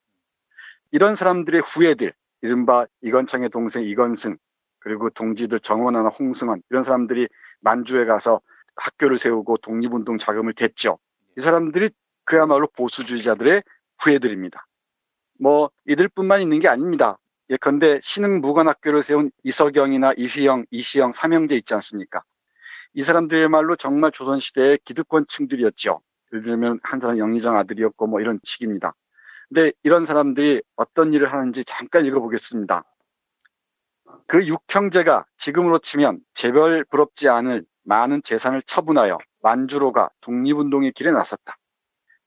이런 사람들의 후예들, 이른바 이건창의 동생 이건승, 그리고 동지들 정원하나 홍승헌, 이런 사람들이 만주에 가서 학교를 세우고 독립운동 자금을 댔죠. 이 사람들이 그야말로 보수주의자들의 후예들입니다. 뭐 이들뿐만 있는 게 아닙니다. 예컨대 신흥무관학교를 세운 이석영이나 이휘영, 이시영, 삼형제 있지 않습니까? 이 사람들이야말로 정말 조선시대의 기득권층들이었죠. 예를 들면 한 사람 영의정 아들이었고 뭐 이런 식입니다. 근데 이런 사람들이 어떤 일을 하는지 잠깐 읽어보겠습니다. 그 육형제가 지금으로 치면 재별 부럽지 않을 많은 재산을 처분하여 만주로가 독립운동의 길에 나섰다.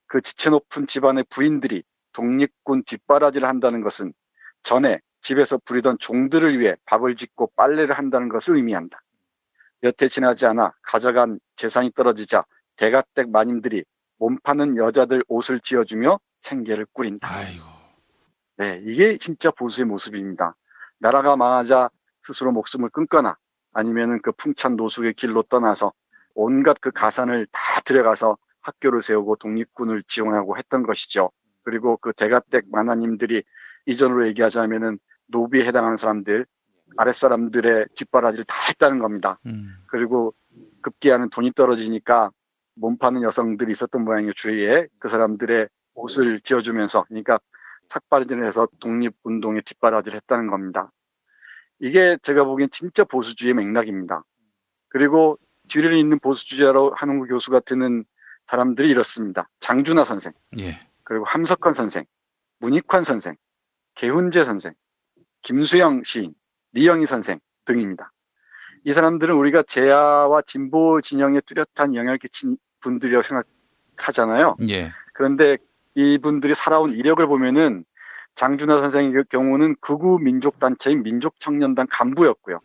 그 지체 높은 집안의 부인들이 독립군 뒷바라지를 한다는 것은 전에 집에서 부리던 종들을 위해 밥을 짓고 빨래를 한다는 것을 의미한다. 몇 해 지나지 않아 가져간 재산이 떨어지자 대가댁 마님들이 몸 파는 여자들 옷을 지어주며 생계를 꾸린다. 아이고. 네, 이게 진짜 보수의 모습입니다. 나라가 망하자 스스로 목숨을 끊거나 아니면은 그 풍찬 노숙의 길로 떠나서 온갖 그 가산을 다 들여가서 학교를 세우고 독립군을 지원하고 했던 것이죠. 그리고 그 대가댁 만화님들이 이전으로 얘기하자면은 노비에 해당하는 사람들, 아랫사람들의 뒷바라지를 다 했다는 겁니다. 그리고 급기야는 돈이 떨어지니까 몸 파는 여성들이 있었던 모양이에요. 주위에 그 사람들의 옷을 지어주면서, 그러니까 삭바지를 해서 독립운동에 뒷바라지를 했다는 겁니다. 이게 제가 보기엔 진짜 보수주의의 맥락입니다. 그리고 뒤를 잇는 보수주의자로 한홍구 교수가 드는 사람들이 이렇습니다. 장준하 선생, 예. 그리고 함석헌 선생, 문익환 선생, 개훈재 선생, 김수영 시인, 리영희 선생 등입니다. 이 사람들은 우리가 재야와 진보 진영에 뚜렷한 영향을 끼친 분들이라고 생각하잖아요. 예. 그런데 이분들이 살아온 이력을 보면은 장준하 선생의 경우는 극우 민족단체인 민족청년단 간부였고요.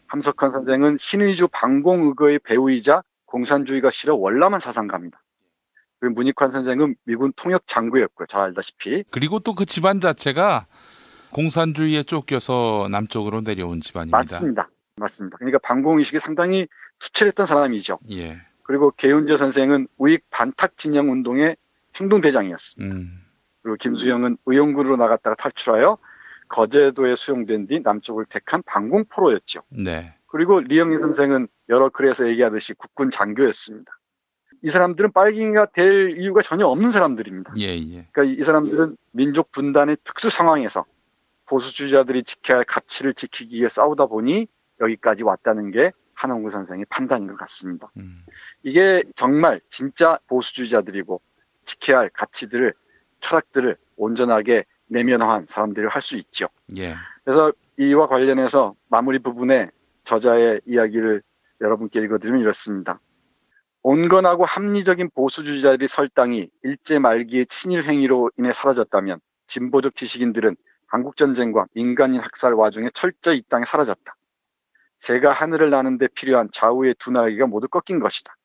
함석헌 선생은 신의주 방공의거의 배우이자 공산주의가 싫어 월남한 사상가입니다. 그리고 문익환 선생은 미군 통역 장교였고요. 잘 알다시피. 그리고 또 그 집안 자체가 공산주의에 쫓겨서 남쪽으로 내려온 집안입니다. 맞습니다. 맞습니다. 그러니까 방공의식이 상당히 투철했던 사람이죠. 예. 그리고 개훈재 선생은 우익 반탁 진영 운동의 행동대장이었습니다. 그리고 김수영은 의용군으로 나갔다가 탈출하여 거제도에 수용된 뒤 남쪽을 택한 방공포로였죠. 네. 그리고 리영희 선생은 여러 글에서 얘기하듯이 국군 장교였습니다. 이 사람들은 빨갱이가 될 이유가 전혀 없는 사람들입니다. 예, 예. 그러니까 이 사람들은 민족 분단의 특수 상황에서 보수주의자들이 지켜야 할 가치를 지키기 위해 싸우다 보니 여기까지 왔다는 게 한홍구 선생의 판단인 것 같습니다. 이게 정말 진짜 보수주의자들이고 지켜야 할 가치들을, 철학들을 온전하게 내면화한 사람들이 할 수 있죠. 예. 그래서 이와 관련해서 마무리 부분에 저자의 이야기를 여러분께 읽어드리면 이렇습니다. 온건하고 합리적인 보수주의자들이 설 땅이 일제 말기의 친일 행위로 인해 사라졌다면 진보적 지식인들은 한국전쟁과 민간인 학살 와중에 철저히 이 땅에 사라졌다. 새가 하늘을 나는 데 필요한 좌우의 두 날개가 모두 꺾인 것이다.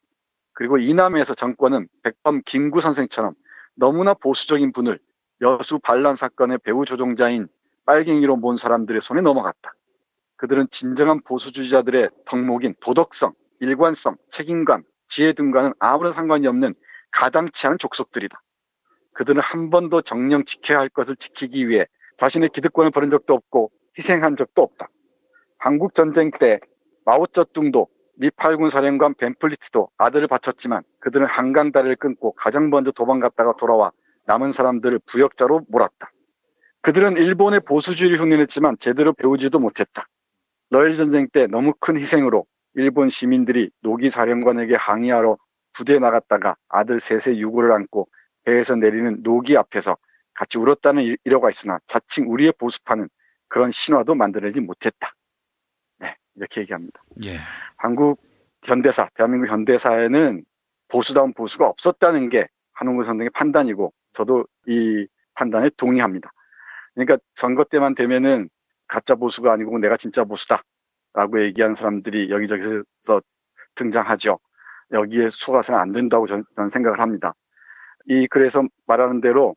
그리고 이남에서 정권은 백범 김구 선생처럼 너무나 보수적인 분을 여수 반란 사건의 배후 조종자인 빨갱이로 모은 사람들의 손에 넘어갔다. 그들은 진정한 보수주의자들의 덕목인 도덕성, 일관성, 책임감, 지혜 등과는 아무런 상관이 없는 가당치 않은 족속들이다. 그들은 한 번도 정령 지켜야 할 것을 지키기 위해 자신의 기득권을 버린 적도 없고 희생한 적도 없다. 한국전쟁 때 마오쩌둥도 미8군 사령관 벤플리트도 아들을 바쳤지만 그들은 한강 다리를 끊고 가장 먼저 도망갔다가 돌아와 남은 사람들을 부역자로 몰았다. 그들은 일본의 보수주의를 흉내냈지만 제대로 배우지도 못했다. 러일전쟁 때 너무 큰 희생으로 일본 시민들이 노기 사령관에게 항의하러 부대에 나갔다가 아들 셋의 유골을 안고 배에서 내리는 노기 앞에서 같이 울었다는 일화가 있으나 자칭 우리의 보수파는 그런 신화도 만들어내지 못했다. 네, 이렇게 얘기합니다. 예. 한국 현대사, 대한민국 현대사에는 보수다운 보수가 없었다는 게 한홍구 선생의 판단이고 저도 이 판단에 동의합니다. 그러니까 선거 때만 되면은 가짜 보수가 아니고 내가 진짜 보수다라고 얘기하는 사람들이 여기저기서 등장하죠. 여기에 속아서는 안 된다고 저는 생각을 합니다. 그래서 말하는 대로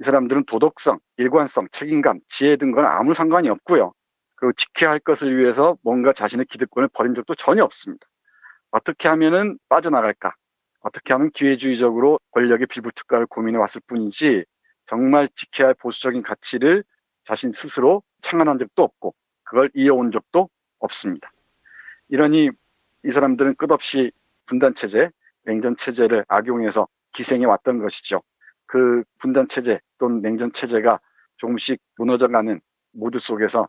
이 사람들은 도덕성, 일관성, 책임감, 지혜 등과는 아무 상관이 없고요. 그리고 지켜야 할 것을 위해서 뭔가 자신의 기득권을 버린 적도 전혀 없습니다. 어떻게 하면은 빠져나갈까? 어떻게 하면 기회주의적으로 권력의 빌부특가를 고민해 왔을 뿐이지 정말 지켜야 할 보수적인 가치를 자신 스스로 창안한 적도 없고 그걸 이어온 적도 없습니다. 이러니 이 사람들은 끝없이 분단체제, 냉전체제를 악용해서 기생해 왔던 것이죠. 그 분단체제 또는 냉전체제가 조금씩 무너져가는 모드 속에서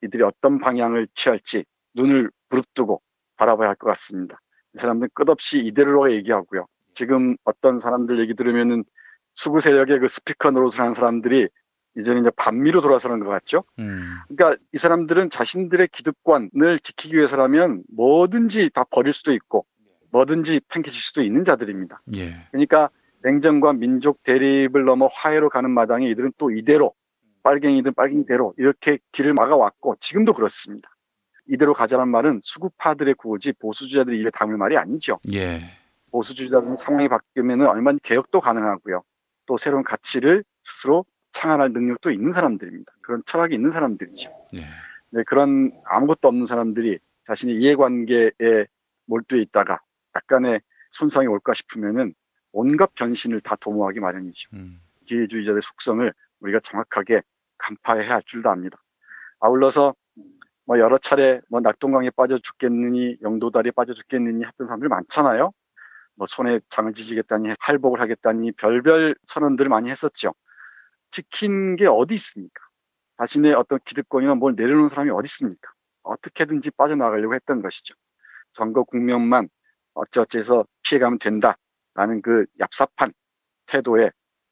이들이 어떤 방향을 취할지 눈을 부릅뜨고 바라봐야 할 것 같습니다. 이 사람들은 끝없이 이대로라고 얘기하고요. 지금 어떤 사람들 얘기 들으면은 수구 세력의 그 스피커 노릇을 하는 사람들이 이제는 이제 반미로 돌아서는 것 같죠. 그러니까 이 사람들은 자신들의 기득권을 지키기 위해서라면 뭐든지 다 버릴 수도 있고 뭐든지 팽개칠 수도 있는 자들입니다. 예. 그러니까 냉전과 민족 대립을 넘어 화해로 가는 마당에 이들은 또 이대로 빨갱이든 빨갱이대로 이렇게 길을 막아왔고 지금도 그렇습니다. 이대로 가자란 말은 수구파들의 구호지 보수주의자들이 입에 담을 말이 아니죠. 예. 보수주의자들은 상황이 바뀌면 얼마나 개혁도 가능하고요. 또 새로운 가치를 스스로 창안할 능력도 있는 사람들입니다. 그런 철학이 있는 사람들이죠. 예. 네, 그런 아무것도 없는 사람들이 자신의 이해관계에 몰두해 있다가 약간의 손상이 올까 싶으면은 온갖 변신을 다 도모하기 마련이죠. 기회주의자들의 속성을 우리가 정확하게 간파해야 할 줄도 압니다. 아울러서 여러 차례 낙동강에 빠져 죽겠느니 영도다리에 빠져 죽겠느니 했던 사람들 많잖아요. 손에 장을 지지겠다니 할복을 하겠다니 별별 선언들을 많이 했었죠. 지킨 게 어디 있습니까? 자신의 어떤 기득권이나 뭘 내려놓은 사람이 어디 있습니까? 어떻게든지 빠져나가려고 했던 것이죠. 선거 국면만 어찌어찌해서 피해가면 된다라는 그 얍삽한 태도에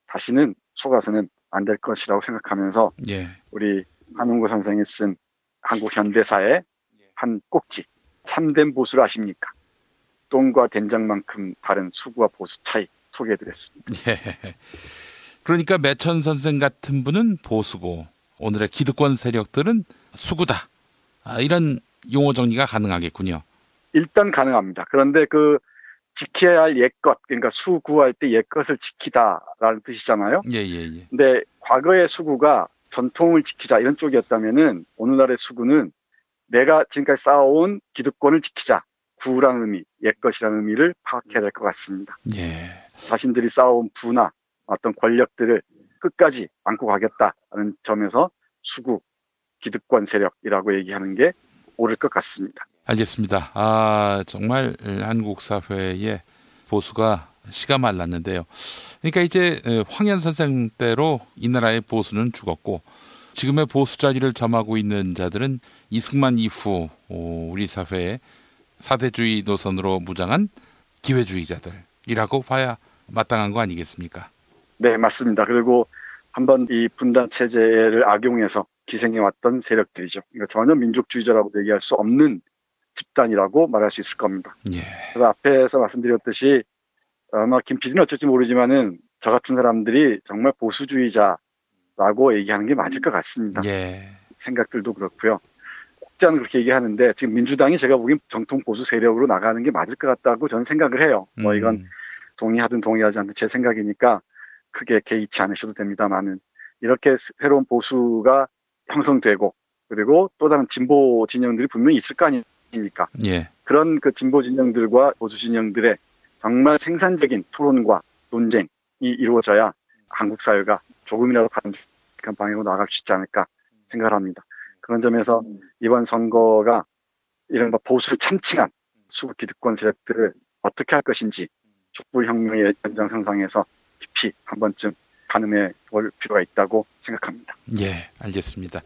다시는 속아서는 안 될 것이라고 생각하면서 예. 우리 한홍구 선생이 쓴 한국 현대사의 한 꼭지, 참된 보수를 아십니까? 똥과 된장만큼 다른 수구와 보수 차이 소개해드렸습니다. 예. 그러니까 매천 선생 같은 분은 보수고 오늘의 기득권 세력들은 수구다. 이런 용어 정리가 가능하겠군요. 일단 가능합니다. 그런데 지켜야 할 옛것, 그러니까 수구할 때 옛것을 지키다라는 뜻이잖아요. 예. 근데 과거의 수구가 전통을 지키자 이런 쪽이었다면은 오늘날의 수구는 내가 지금까지 쌓아온 기득권을 지키자. 구라는 의미, 옛것이라는 의미를 파악해야 될 것 같습니다. 예. 자신들이 쌓아온 부나 어떤 권력들을 끝까지 안고 가겠다는 점에서 수구, 기득권 세력이라고 얘기하는 게 옳을 것 같습니다. 알겠습니다. 정말 한국 사회의 보수가 씨가 말랐는데요. 그러니까 이제 황현 선생 때로 이 나라의 보수는 죽었고 지금의 보수 자리를 점하고 있는 자들은 이승만 이후 우리 사회의 사대주의 노선으로 무장한 기회주의자들이라고 봐야 마땅한 거 아니겠습니까? 네, 맞습니다. 그리고 한번 이 분단 체제를 악용해서 기생해왔던 세력들이죠. 그러니까 전혀 민족주의자라고 얘기할 수 없는 집단이라고 말할 수 있을 겁니다. 예. 그래서 앞에서 말씀드렸듯이 아마 김 PD는 어쩔지 모르지만은 저 같은 사람들이 정말 보수주의자라고 얘기하는 게 맞을 것 같습니다. 예. 생각들도 그렇고요. 꼭지는 그렇게 얘기하는데 지금 민주당이 제가 보기엔 정통 보수 세력으로 나가는 게 맞을 것 같다고 저는 생각을 해요. 이건 동의하든 동의하지 않든 제 생각이니까 크게 개의치 않으셔도 됩니다만은 이렇게 새로운 보수가 형성되고 그리고 또 다른 진보 진영들이 분명히 있을 거 아닙니까? 예. 그런 그 진보 진영들과 보수 진영들의 정말 생산적인 토론과 논쟁이 이루어져야 한국 사회가 조금이라도 바람직한 방향으로 나아갈 수 있지 않을까 생각을 합니다. 그런 점에서 이번 선거가 이른바 보수를 찬칭한 수구 기득권 세력들을 어떻게 할 것인지 촛불혁명의 연장선상에서 깊이 한 번쯤 가늠해 볼 필요가 있다고 생각합니다. 예, 알겠습니다.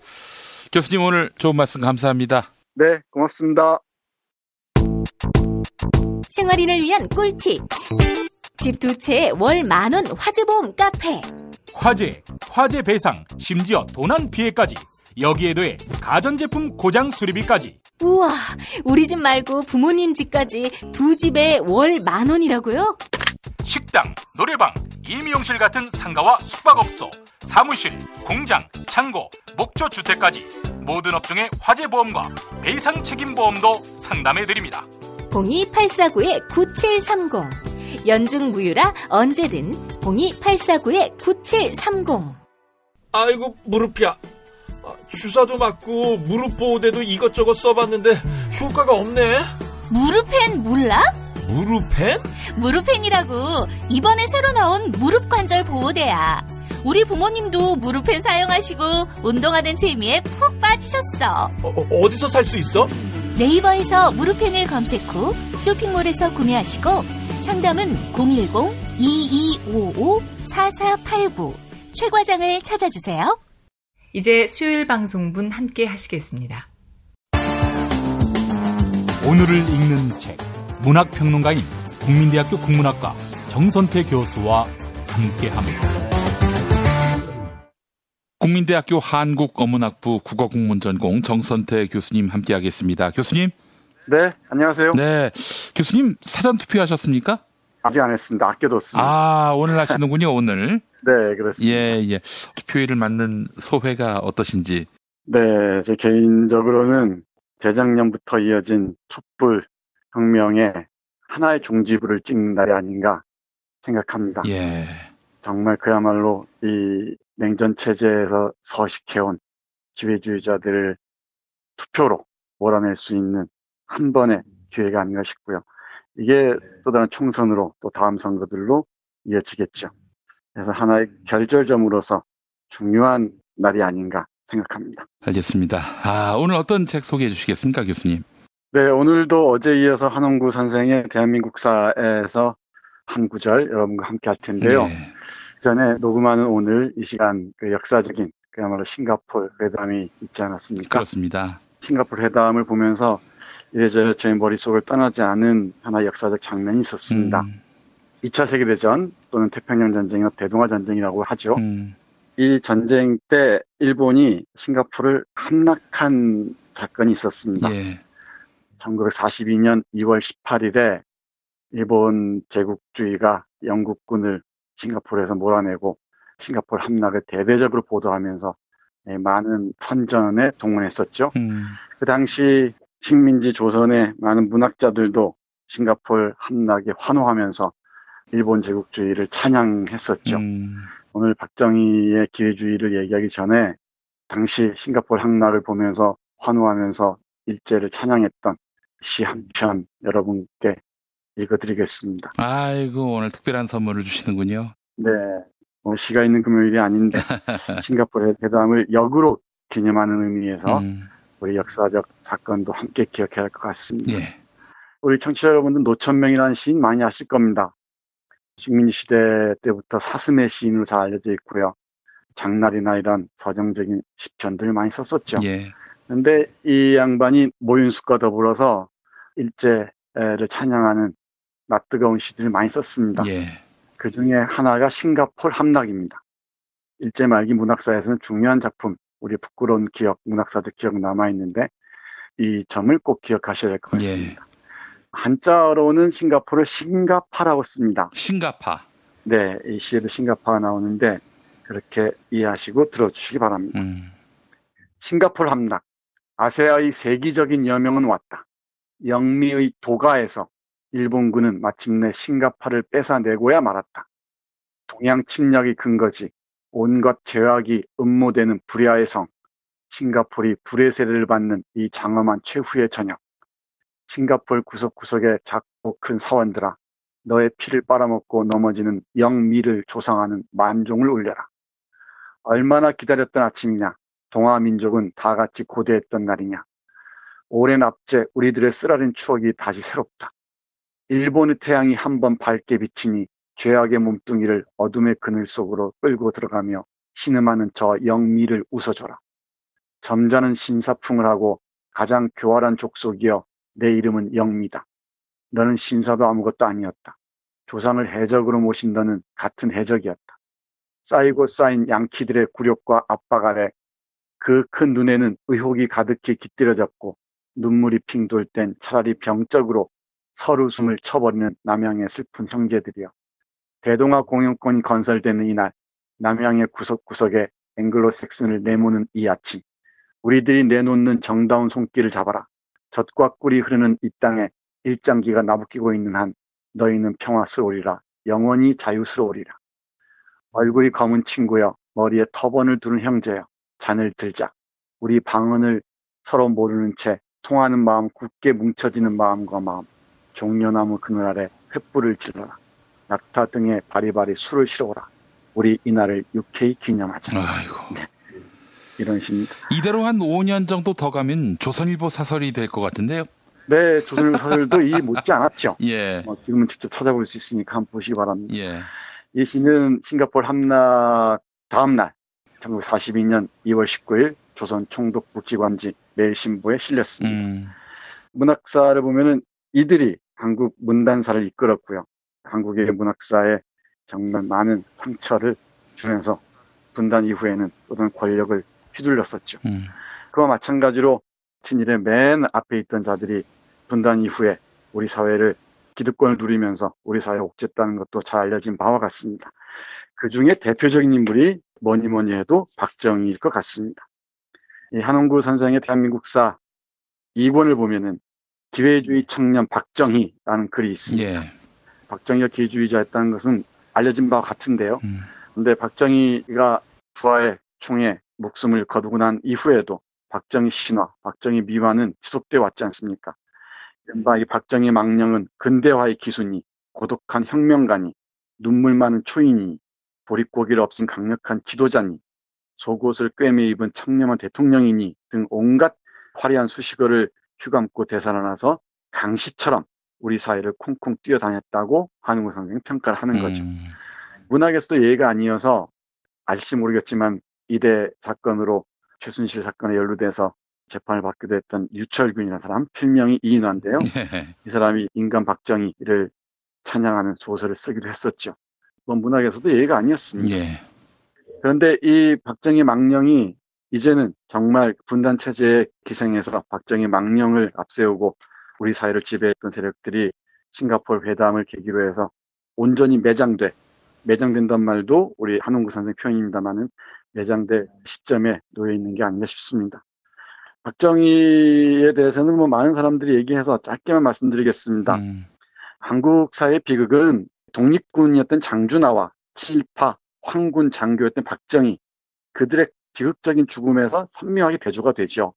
교수님 오늘 좋은 말씀 감사합니다. 네, 고맙습니다. 생활인을 위한 꿀팁. 집 두 채에 월 10,000원 화재보험 카페. 화재 배상, 심지어 도난 피해까지. 여기에 더해 가전제품 고장 수리비까지. 우와, 우리 집 말고 부모님 집까지 두 집에 월 10,000원이라고요? 식당, 노래방, 임용실 같은 상가와 숙박업소, 사무실, 공장, 창고, 목조주택까지 모든 업종의 화재보험과 배상 책임보험도 상담해드립니다. 02849-9730 연중무휴라 언제든 02849-9730. 아이고 무릎이야. 주사도 맞고 무릎 보호대도 이것저것 써봤는데 효과가 없네. 무릎펜 몰라? 무릎펜? 무릎펜이라고 이번에 새로 나온 무릎 관절 보호대야. 우리 부모님도 무릎펜 사용하시고 운동하는 재미에 푹 빠지셨어. 어디서 살 수 있어? 네이버에서 무릎펜을 검색 후 쇼핑몰에서 구매하시고 상담은 010-2255-4489 최 과장을 찾아주세요. 이제 수요일 방송분 함께 하시겠습니다. 오늘을 읽는 책, 문학평론가인 국민대학교 국문학과 정선태 교수와 함께합니다. 국민대학교 한국어문학부 국어국문전공 정선태 교수님 함께하겠습니다. 교수님. 네, 안녕하세요. 네, 교수님 사전 투표하셨습니까? 아직 안 했습니다. 아껴뒀습니다. 아, 오늘 하시는군요, 오늘. 네, 그렇습니다. 예. 투표일을 맞는 소회가 어떠신지? 네, 제 개인적으로는 재작년부터 이어진 촛불 혁명에 하나의 종지부를 찍는 날이 아닌가 생각합니다. 예. 정말 그야말로 이 냉전 체제에서 서식해온 기회주의자들을 투표로 몰아낼 수 있는 한 번의 기회가 아닌가 싶고요. 이게 또 다른 총선으로 또 다음 선거들로 이어지겠죠. 그래서 하나의 결절점으로서 중요한 날이 아닌가 생각합니다. 알겠습니다. 오늘 어떤 책 소개해 주시겠습니까, 교수님? 네, 오늘도 어제 이어서 한홍구 선생의 대한민국사에서 한 구절 여러분과 함께 할 텐데요. 네. 전에 녹음하는 오늘 이 시간 그 역사적인 그야말로 싱가포르 회담이 있지 않았습니까? 그렇습니다. 싱가포르 회담을 보면서 이래저래 저희 머릿속을 떠나지 않은 하나의 역사적 장면이 있었습니다. 2차 세계대전 또는 태평양 전쟁이나 대동아 전쟁이라고 하죠. 이 전쟁 때 일본이 싱가포르를 함락한 사건이 있었습니다. 예. 1942년 2월 18일에 일본 제국주의가 영국군을 싱가포르에서 몰아내고 싱가포르 함락을 대대적으로 보도하면서 많은 선전에 동원했었죠. 그 당시 식민지 조선의 많은 문학자들도 싱가포르 함락에 환호하면서 일본 제국주의를 찬양했었죠. 오늘 박정희의 기회주의를 얘기하기 전에 당시 싱가포르 함락을 보면서 환호하면서 일제를 찬양했던 시 한 편 여러분께 읽어드리겠습니다. 아이고, 오늘 특별한 선물을 주시는군요. 네, 시가 있는 금요일이 아닌데 싱가포르 회담을 역으로 기념하는 의미에서 우리 역사적 사건도 함께 기억해야 할 것 같습니다. 예. 우리 청취자 여러분들 노천명이라는 시인 많이 아실 겁니다. 식민지 시대 때부터 사슴의 시인으로 잘 알려져 있고요. 장날이나 이런 서정적인 시편들을 많이 썼었죠. 예. 그런데 이 양반이 모윤숙과 더불어서 일제를 찬양하는 낯뜨거운 시들을 많이 썼습니다. 예. 그 중에 하나가 싱가포르 함락입니다. 일제 말기 문학사에서는 중요한 작품, 우리 부끄러운 기억, 문학사적 기억 남아있는데 이 점을 꼭 기억하셔야 될 것 같습니다. 예. 한자어로는 싱가포르를 싱가파라고 씁니다. 싱가파. 네, 이 시에도 싱가파가 나오는데 그렇게 이해하시고 들어주시기 바랍니다. 싱가포르 함락. 아세아의 세기적인 여명은 왔다. 영미의 도가에서 일본군은 마침내 싱가포르를 뺏어내고야 말았다. 동양 침략의 근거지 온갖 죄악이 음모되는 불야의 성, 싱가포르이 불의 세례를 받는 이 장엄한 최후의 저녁. 싱가포르 구석구석에 작고 큰 사원들아, 너의 피를 빨아먹고 넘어지는 영미를 조상하는 만종을 울려라. 얼마나 기다렸던 아침이냐. 동아민족은 다 같이 고대했던 날이냐. 오랜 압제 우리들의 쓰라린 추억이 다시 새롭다. 일본의 태양이 한번 밝게 비치니 죄악의 몸뚱이를 어둠의 그늘 속으로 끌고 들어가며 신음하는 저 영미를 웃어줘라. 점잖은 신사풍을 하고 가장 교활한 족속이여 내 이름은 영미다. 너는 신사도 아무것도 아니었다. 조상을 해적으로 모신 너는 같은 해적이었다. 쌓이고 쌓인 양키들의 굴욕과 압박 아래 그 큰 눈에는 의혹이 가득히 깃들여졌고 눈물이 핑 돌 땐 차라리 병적으로 서로 숨을 쳐버리는 남양의 슬픈 형제들이여. 대동아 공영권이 건설되는 이날, 남양의 구석구석에 앵글로색슨을 내모는 이 아침, 우리들이 내놓는 정다운 손길을 잡아라. 젖과 꿀이 흐르는 이 땅에 일장기가 나부끼고 있는 한 너희는 평화스러우리라. 영원히 자유스러우리라. 얼굴이 검은 친구여, 머리에 터번을 두른 형제여, 잔을 들자. 우리 방언을 서로 모르는 채 통하는 마음, 굳게 뭉쳐지는 마음과 마음, 종려나무 그늘 아래 횃불을 질러라. 낙타 등에 바리바리 술을 실어오라. 우리 이날을 유쾌히 기념하자. 아이고. 네. 이런 시입니다. 이대로 한 5년 정도 더 가면 조선일보 사설이 될 것 같은데요. 네, 조선일보 사설도 이 못지 않았죠. 예. 지금은 직접 찾아볼 수 있으니까 한번 보시기 바랍니다. 예. 이 시는 싱가포르 함락 다음 날 1942년 2월 19일 조선 총독부기관지 매일신보에 실렸습니다. 문학사를 보면은 이들이 한국 문단사를 이끌었고요. 한국의 문학사에 정말 많은 상처를 주면서 분단 이후에는 어떤 권력을 휘둘렀었죠. 그와 마찬가지로 친일의 맨 앞에 있던 자들이 분단 이후에 우리 사회를 기득권을 누리면서 우리 사회를 옥죄했다는 것도 잘 알려진 바와 같습니다. 그 중에 대표적인 인물이 뭐니 해도 박정희일 것 같습니다. 이 한홍구 선생의 대한민국사 2권을 보면은 기회주의 청년 박정희라는 글이 있습니다. 예. 박정희가 기회주의자였다는 것은 알려진 바와 같은데요. 근데 박정희가 부하의 총에 목숨을 거두고 난 이후에도 박정희 신화, 박정희 미화는 지속되어 왔지 않습니까? 이른바 이 박정희 망령은 근대화의 기순이, 고독한 혁명가니, 눈물 많은 초인이, 보릿고기를 없인 강력한 지도자니, 속옷을 꿰매 입은 청렴한 대통령이니 등 온갖 화려한 수식어를 휘감고 되살아나서 강시처럼 우리 사회를 콩콩 뛰어다녔다고 한웅구 선생이 평가를 하는 거죠. 문학에서도 예가 아니어서 알지 모르겠지만 이대 사건으로 최순실 사건에 연루돼서 재판을 받기도 했던 유철균이라는 사람, 필명이 이인화인데요. 이 사람이 인간 박정희를 찬양하는 소설을 쓰기도 했었죠. 문학에서도 예가 아니었습니다. 예. 그런데 이 박정희 망령이 이제는 정말 분단 체제에 기생해서 박정희 망령을 앞세우고 우리 사회를 지배했던 세력들이 싱가포르 회담을 계기로 해서 온전히 매장된단 말도 우리 한홍구 선생 표현입니다만은 매장될 시점에 놓여 있는 게 아닌가 싶습니다. 박정희에 대해서는 뭐 많은 사람들이 얘기해서 짧게만 말씀드리겠습니다. 한국 사회 비극은 독립군이었던 장준하와 친일파 황군 장교였던 박정희, 그들의 비극적인 죽음에서 선명하게 대조가 되죠.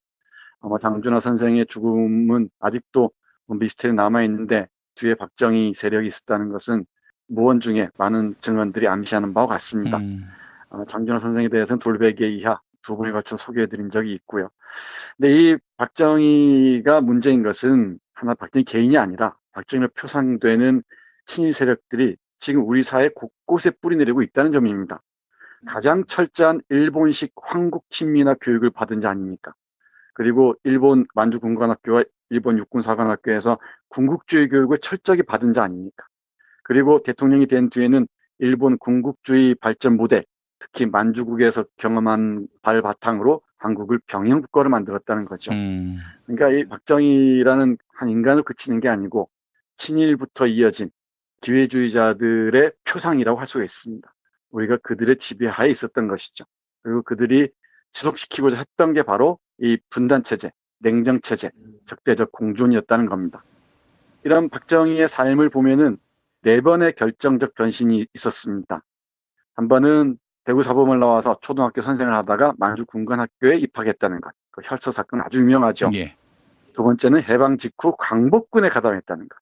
아마 장준하 선생의 죽음은 아직도 미스터리 남아있는데 뒤에 박정희 세력이 있었다는 것은 무언 중에 많은 증언들이 암시하는 바와 같습니다. 장준하 선생에 대해서는 돌베개 이하 두 번에 걸쳐 소개해드린 적이 있고요. 근데 이 박정희가 문제인 것은 하나 박정희 개인이 아니라 박정희로 표상되는 친일 세력들이 지금 우리 사회 곳곳에 뿌리내리고 있다는 점입니다. 가장 철저한 일본식 황국 친민화 교육을 받은 자 아닙니까? 그리고 일본 만주군관학교와 일본 육군사관학교에서 군국주의 교육을 철저하게 받은 자 아닙니까? 그리고 대통령이 된 뒤에는 일본 군국주의 발전 모델, 특히 만주국에서 경험한 발 바탕으로 한국을 병영국가로 만들었다는 거죠. 그러니까 이 박정희라는 한 인간을 그치는 게 아니고 친일부터 이어진 기회주의자들의 표상이라고 할 수가 있습니다. 우리가 그들의 지배하에 있었던 것이죠. 그리고 그들이 지속시키고자 했던 게 바로 이 분단체제, 냉정체제, 적대적 공존이었다는 겁니다. 이런 박정희의 삶을 보면은 4번의 결정적 변신이 있었습니다. 한 번은 대구 사범을 나와서 초등학교 선생을 하다가 만주 군관학교에 입학했다는 것. 그 혈서 사건 아주 유명하죠. 예. 두 번째는 해방 직후 광복군에 가담했다는 것.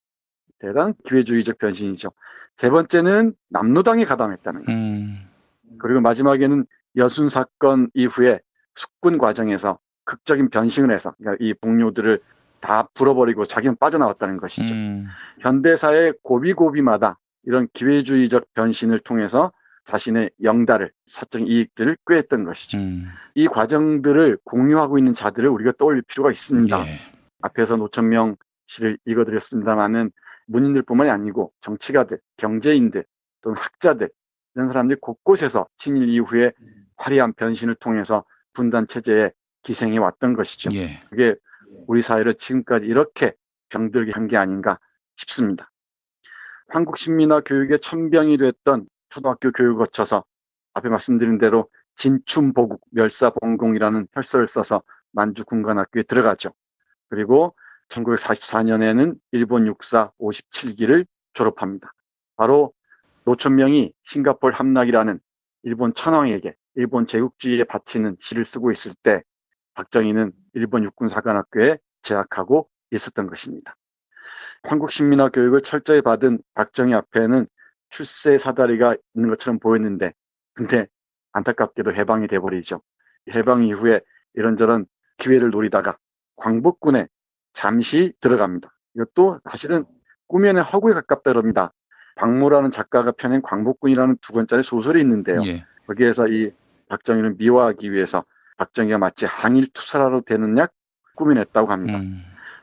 대단한 기회주의적 변신이죠. 세 번째는 남로당에 가담했다는 것. 그리고 마지막에는 여순 사건 이후에 숙군 과정에서 극적인 변신을 해서 그러니까 이 동료들을 다 불어버리고 자기는 빠져나왔다는 것이죠. 현대사의 고비고비마다 이런 기회주의적 변신을 통해서 자신의 영달을, 사적 이익들을 꾀했던 것이죠. 이 과정들을 공유하고 있는 자들을 우리가 떠올릴 필요가 있습니다. 예. 앞에서 노천명 시를 읽어드렸습니다마는 문인들뿐만이 아니고 정치가들, 경제인들 또는 학자들 이런 사람들이 곳곳에서 친일 이후에 화려한 변신을 통해서 분단 체제에 기생해 왔던 것이죠. 예. 그게 우리 사회를 지금까지 이렇게 병들게 한 게 아닌가 싶습니다. 한국식민화 교육의 천병이 됐던 초등학교 교육을 거쳐서 앞에 말씀드린 대로 진춘보국 멸사봉공이라는 혈서를 써서 만주군관학교에 들어가죠. 그리고 1944년에는 일본 육사 57기를 졸업합니다. 바로 노천명이 싱가포르 함락이라는 일본 천황에게 일본 제국주의에 바치는 시를 쓰고 있을 때 박정희는 일본 육군사관학교에 재학하고 있었던 것입니다. 한국식민화 교육을 철저히 받은 박정희 앞에는 출세 사다리가 있는 것처럼 보였는데 근데 안타깝게도 해방이 돼버리죠. 해방 이후에 이런저런 기회를 노리다가 광복군에 잠시 들어갑니다. 이것도 사실은 꾸며낸 허구에 가깝다 그럽니다. 박모라는 작가가 펴낸 광복군이라는 2권짜리 소설이 있는데요. 예. 거기에서 이 박정희를 미화하기 위해서 박정희가 마치 항일투사로 되는 약 꾸며냈다고 합니다.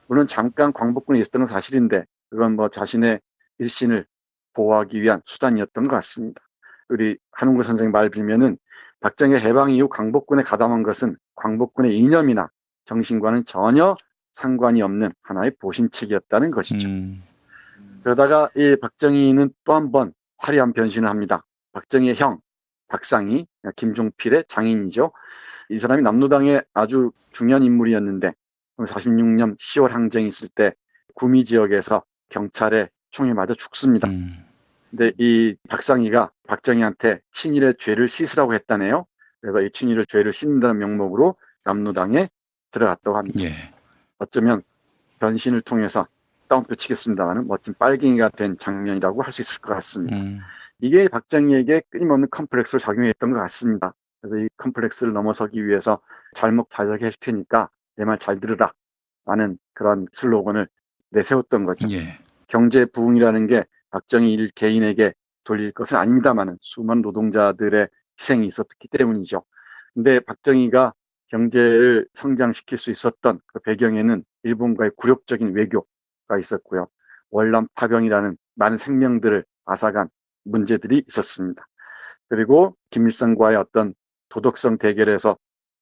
물론 잠깐 광복군에 있었던 건 사실인데 그건 뭐 자신의 일신을 보호하기 위한 수단이었던 것 같습니다. 우리 한웅구 선생님 말 빌면은 박정희 해방 이후 광복군에 가담한 것은 광복군의 이념이나 정신과는 전혀 상관이 없는 하나의 보신책이었다는 것이죠. 그러다가 이 박정희는 또 한 번 화려한 변신을 합니다. 박정희의 형 박상희, 김종필의 장인이죠. 이 사람이 남로당의 아주 중요한 인물이었는데 46년 10월 항쟁이 있을 때 구미 지역에서 경찰에 총에 맞아 죽습니다. 근데 이 박상희가 박정희한테 친일의 죄를 씻으라고 했다네요. 그래서 이 친일의 죄를 씻는다는 명목으로 남로당에 들어갔다고 합니다. 예. 어쩌면 변신을 통해서 따옴표 치겠습니다만 멋진 빨갱이가 된 장면이라고 할 수 있을 것 같습니다. 이게 박정희에게 끊임없는 컴플렉스로 작용했던 것 같습니다. 그래서 이 컴플렉스를 넘어서기 위해서 잘못자작해 할 테니까 내 말 잘 들으라 라는 그런 슬로건을 내세웠던 거죠. 예. 경제 부흥이라는 게 박정희 일 개인에게 돌릴 것은 아닙니다만 수많은 노동자들의 희생이 있었기 때문이죠. 근데 박정희가 경제를 성장시킬 수 있었던 그 배경에는 일본과의 굴욕적인 외교가 있었고요. 월남 파병이라는 많은 생명들을 앗아간 문제들이 있었습니다. 그리고 김일성과의 어떤 도덕성 대결에서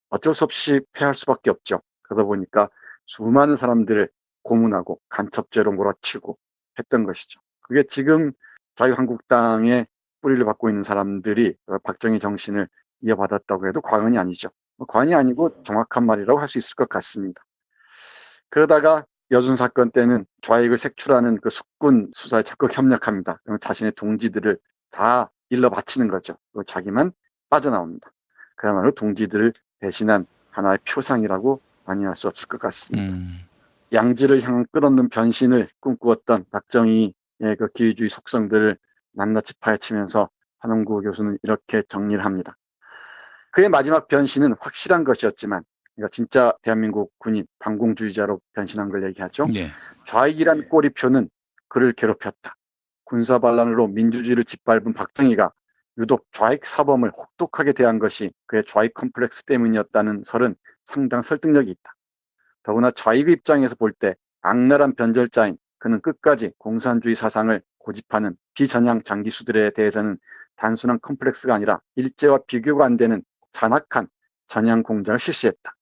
어쩔 수 없이 패할 수밖에 없죠. 그러다 보니까 수많은 사람들을 고문하고 간첩죄로 몰아치고 했던 것이죠. 그게 지금 자유한국당의 뿌리를 받고 있는 사람들이 박정희 정신을 이어받았다고 해도 과언이 아니죠. 과언이 아니고 정확한 말이라고 할 수 있을 것 같습니다. 그러다가 여순 사건 때는 좌익을 색출하는 그 숙군 수사에 적극 협력합니다. 그러면 자신의 동지들을 다 일러 바치는 거죠. 그리고 자기만 빠져나옵니다. 그야말로 동지들을 배신한 하나의 표상이라고 아니할 수 없을 것 같습니다. 양지를 향한 끝없는 변신을 꿈꾸었던 박정희의 그 기회주의 속성들을 낱낱이 파헤치면서 한웅구 교수는 이렇게 정리를 합니다. 그의 마지막 변신은 확실한 것이었지만 그러니까 진짜 대한민국 군인 반공주의자로 변신한 걸 얘기하죠. 예. 좌익이란 꼬리표는 그를 괴롭혔다. 군사반란으로 민주주의를 짓밟은 박정희가 유독 좌익 사범을 혹독하게 대한 것이 그의 좌익 컴플렉스 때문이었다는 설은 상당 설득력이 있다. 더구나 좌익 입장에서 볼 때 악랄한 변절자인 그는 끝까지 공산주의 사상을 고집하는 비전향 장기수들에 대해서는 단순한 컴플렉스가 아니라 일제와 비교가 안 되는 잔악한 전향 공작을 실시했다.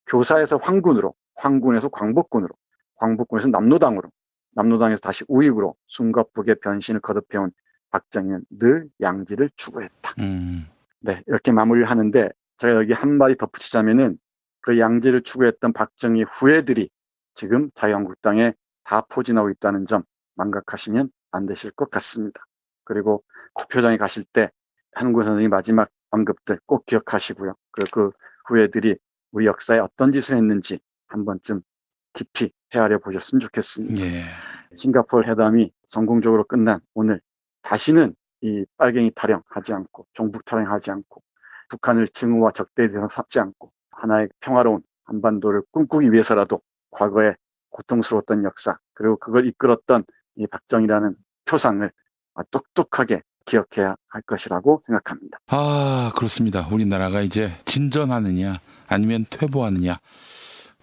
교사에서 황군으로, 황군에서 광복군으로, 광복군에서 남로당으로, 남로당에서 다시 우익으로 순겁북의 변신을 거듭해온 박정희는 늘 양지를 추구했다. 네, 이렇게 마무리를 하는데 제가 여기 한마디 덧붙이자면은 그 양지를 추구했던 박정희 후예들이 지금 자유한국당에 다 포진하고 있다는 점 망각하시면 안 되실 것 같습니다. 그리고 투표장에 가실 때 한웅구 선생님이 마지막 언급들 꼭 기억하시고요. 그리고 그 후예들이 우리 역사에 어떤 짓을 했는지 한 번쯤 깊이 헤아려 보셨으면 좋겠습니다. 예. 싱가포르 회담이 성공적으로 끝난 오늘 다시는 이 빨갱이 타령하지 않고 종북 타령하지 않고 북한을 증오와 적대의 대상 삼지 않고 하나의 평화로운 한반도를 꿈꾸기 위해서라도 과거에 고통스러웠던 역사 그리고 그걸 이끌었던 이 박정희라는 표상을 똑똑하게 기억해야 할 것이라고 생각합니다. 아, 그렇습니다. 우리나라가 이제 진전하느냐 아니면 퇴보하느냐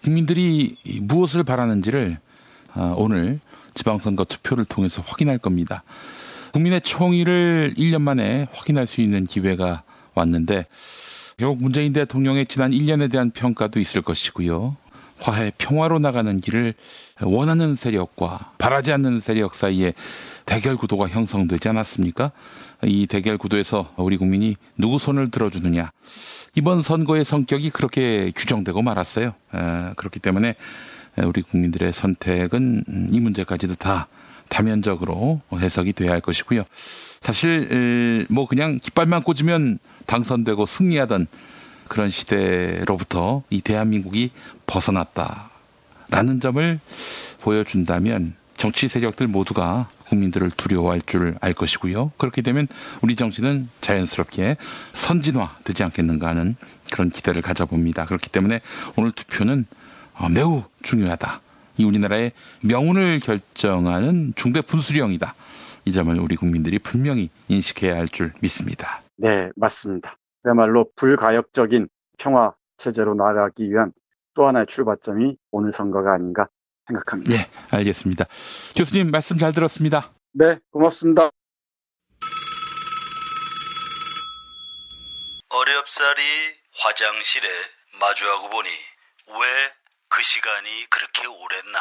국민들이 무엇을 바라는지를 오늘 지방선거 투표를 통해서 확인할 겁니다. 국민의 총의를 1년 만에 확인할 수 있는 기회가 왔는데 결국 문재인 대통령의 지난 1년에 대한 평가도 있을 것이고요. 화해 평화로 나가는 길을 원하는 세력과 바라지 않는 세력 사이에 대결 구도가 형성되지 않았습니까? 이 대결 구도에서 우리 국민이 누구 손을 들어주느냐. 이번 선거의 성격이 그렇게 규정되고 말았어요. 그렇기 때문에 우리 국민들의 선택은 이 문제까지도 다 다면적으로 해석이 돼야 할 것이고요. 사실 뭐 그냥 깃발만 꽂으면 당선되고 승리하던 그런 시대로부터 이 대한민국이 벗어났다라는 점을 보여준다면 정치 세력들 모두가 국민들을 두려워할 줄 알 것이고요. 그렇게 되면 우리 정치는 자연스럽게 선진화되지 않겠는가 하는 그런 기대를 가져봅니다. 그렇기 때문에 오늘 투표는 매우 중요하다. 이 우리나라의 명운을 결정하는 중대 분수령이다. 이 점을 우리 국민들이 분명히 인식해야 할 줄 믿습니다. 네, 맞습니다. 그야말로 불가역적인 평화 체제로 나아가기 위한 또 하나의 출발점이 오늘 선거가 아닌가 생각합니다. 네, 알겠습니다. 교수님 말씀 잘 들었습니다. 네, 고맙습니다. 어렵사리 화장실에 마주하고 보니 왜 그 시간이 그렇게 오랬나?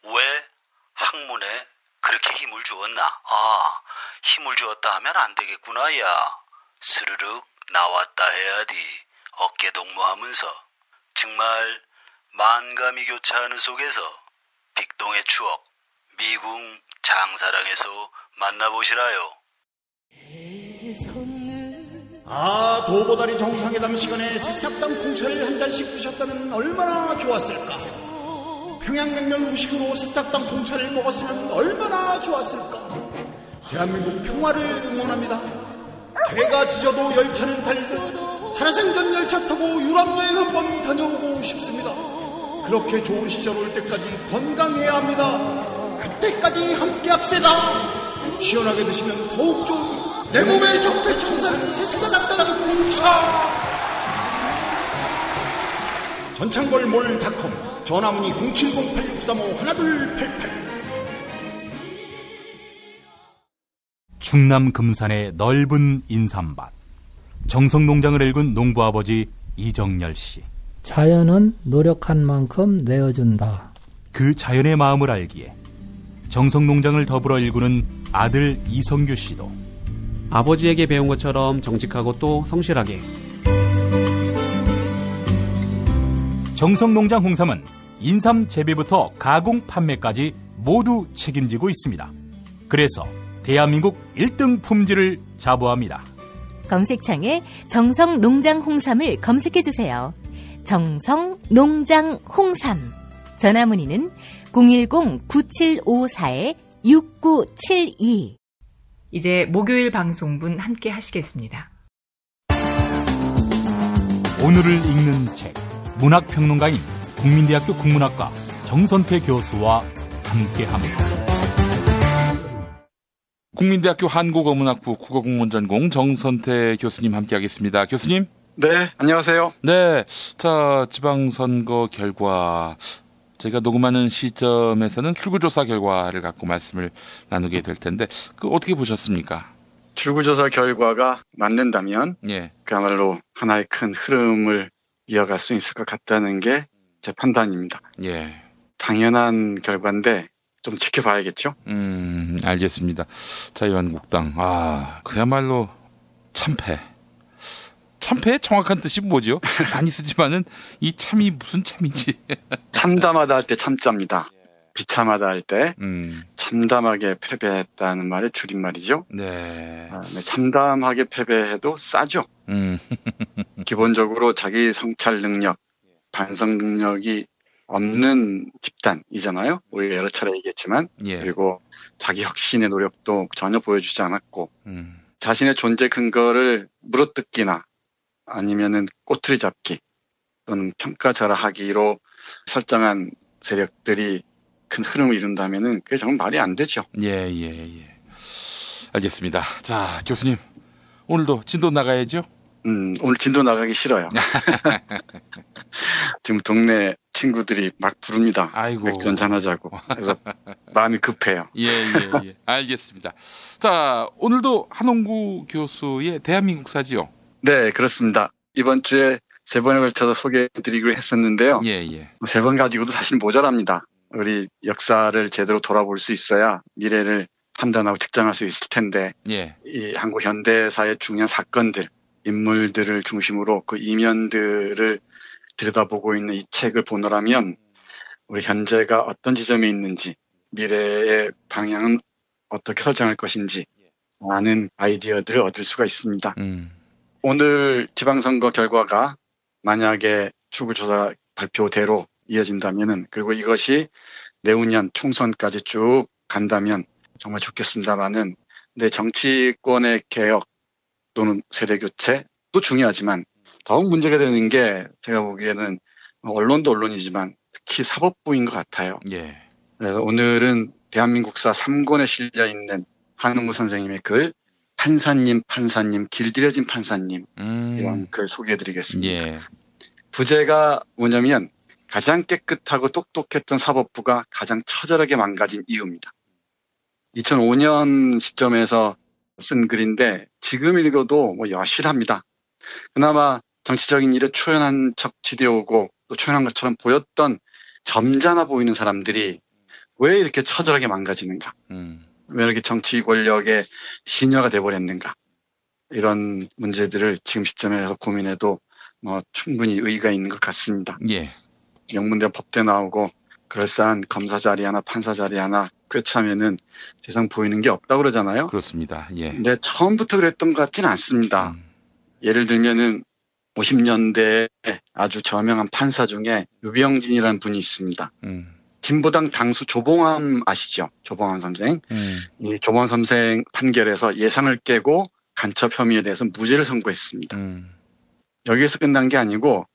왜 학문에 그렇게 힘을 주었나? 힘을 주었다 하면 안 되겠구나, 야. 스르륵 나왔다 해야지. 어깨 동무하면서. 정말 만감이 교차하는 속에서 빅동의 추억, 미궁 장사랑에서 만나보시라요. 도보다리 정상회담 시간에 새싹당 콩차를 한 잔씩 드셨다면 얼마나 좋았을까. 평양냉면 후식으로 새싹당 콩차를 먹었으면 얼마나 좋았을까. 대한민국 평화를 응원합니다. 개가 짖어도 열차는 달리듯 살아생전 열차 타고 유럽여행 한번 다녀오고 싶습니다. 그렇게 좋은 시절 올 때까지 건강해야 합니다. 그때까지 함께 합시다. 시원하게 드시면 더욱 좋은 내 몸의 적폐청산 새싹당 콩차. 전창걸몰닷컴 전화문의 070-8635-1288. 충남 금산의 넓은 인삼밭. 정성농장을 일군 농부아버지 이정열 씨. 자연은 노력한 만큼 내어준다. 그 자연의 마음을 알기에 정성농장을 더불어 일구는 아들 이성규 씨도 아버지에게 배운 것처럼 정직하고 또 성실하게. 정성농장 홍삼은 인삼 재배부터 가공 판매까지 모두 책임지고 있습니다. 그래서 대한민국 1등 품질을 자부합니다. 검색창에 정성농장 홍삼을 검색해주세요. 정성농장 홍삼. 전화문의는 010-9754-6972. 이제 목요일 방송분 함께 하시겠습니다. 오늘을 읽는 책, 문학평론가인 국민대학교 국문학과 정선태 교수와 함께합니다. 국민대학교 한국어문학부 국어국문전공 정선태 교수님 함께하겠습니다. 교수님. 네, 안녕하세요. 네, 자, 지방선거 결과 저희가 녹음하는 시점에서는 출구조사 결과를 갖고 말씀을 나누게 될 텐데 그 어떻게 보셨습니까? 출구조사 결과가 맞는다면 예. 그야말로 하나의 큰 흐름을 이어갈 수 있을 것 같다는 게 제 판단입니다. 예. 당연한 결과인데 좀 지켜봐야겠죠? 알겠습니다. 자유한국당, 그야말로 참패. 참패의 정확한 뜻이 뭐죠? 많이 쓰지만은 이 참이 무슨 참인지. 참담하다 할 때 참자입니다. 비참하다 할 때 참담하게 패배했다는 말의 줄임말이죠. 네. 네, 참담하게 패배해도 싸죠. 기본적으로 자기 성찰 능력, 반성 능력이 없는 집단이잖아요. 우리가 여러 차례 얘기했지만. 예. 그리고 자기 혁신의 노력도 전혀 보여주지 않았고 자신의 존재 근거를 물어뜯기나 아니면은 꼬투리 잡기 또는 평가절하하기로 설정한 세력들이 큰 흐름을 이룬다면은 그게 정말 말이 안 되죠. 예. 알겠습니다. 자, 교수님. 오늘도 진도 나가야죠? 오늘 진도 나가기 싫어요. 지금 동네 친구들이 막 부릅니다. 아이고. 맥주 한잔 하자고. 그래서 마음이 급해요. 예. 알겠습니다. 자, 오늘도 한홍구 교수의 대한민국사지요? 네, 그렇습니다. 이번 주에 3번에 걸쳐서 소개해드리기로 했었는데요. 예. 3번 가지고도 사실 모자랍니다. 우리 역사를 제대로 돌아볼 수 있어야 미래를 판단하고 측정할 수 있을 텐데 예. 이 한국 현대사의 중요한 사건들, 인물들을 중심으로 그 이면들을 들여다보고 있는 이 책을 보노라면 우리 현재가 어떤 지점에 있는지, 미래의 방향은 어떻게 설정할 것인지 많은 아이디어들을 얻을 수가 있습니다. 오늘 지방선거 결과가 만약에 출구조사 발표대로 이어진다면은, 그리고 이것이 내후년 총선까지 쭉 간다면 정말 좋겠습니다만은, 근데 정치권의 개혁 또는 세대교체도 중요하지만 더욱 문제가 되는 게 제가 보기에는 언론도 언론이지만 특히 사법부인 것 같아요. 예. 그래서 오늘은 대한민국사 3권에 실려 있는 한웅구 선생님의 글, 판사님, 길들여진 판사님, 이런 글 소개해드리겠습니다. 예. 부제가 뭐냐면 가장 깨끗하고 똑똑했던 사법부가 가장 처절하게 망가진 이유입니다. 2005년 시점에서 쓴 글인데 지금 읽어도 뭐 여실합니다. 그나마 정치적인 일에 초연한 척 지대오고 또 초연한 것처럼 보였던 점잖아 보이는 사람들이 왜 이렇게 처절하게 망가지는가? 왜 이렇게 정치 권력의 시녀가 돼버렸는가? 이런 문제들을 지금 시점에서 고민해도 뭐 충분히 의의가 있는 것 같습니다. 예. 영문대 법대 나오고 그럴싸한 검사 자리 하나, 판사 자리 하나 꿰차면은 세상 보이는 게 없다고 그러잖아요. 그렇습니다. 예. 근데 처음부터 그랬던 것 같지는 않습니다. 예를 들면은 50년대에 아주 저명한 판사 중에 유병진이라는 분이 있습니다. 진보당 당수 조봉암 아시죠? 조봉암 선생. 이 조봉암 선생 판결에서 예상을 깨고 간첩 혐의에 대해서 무죄를 선고했습니다. 여기에서 끝난 게 아니고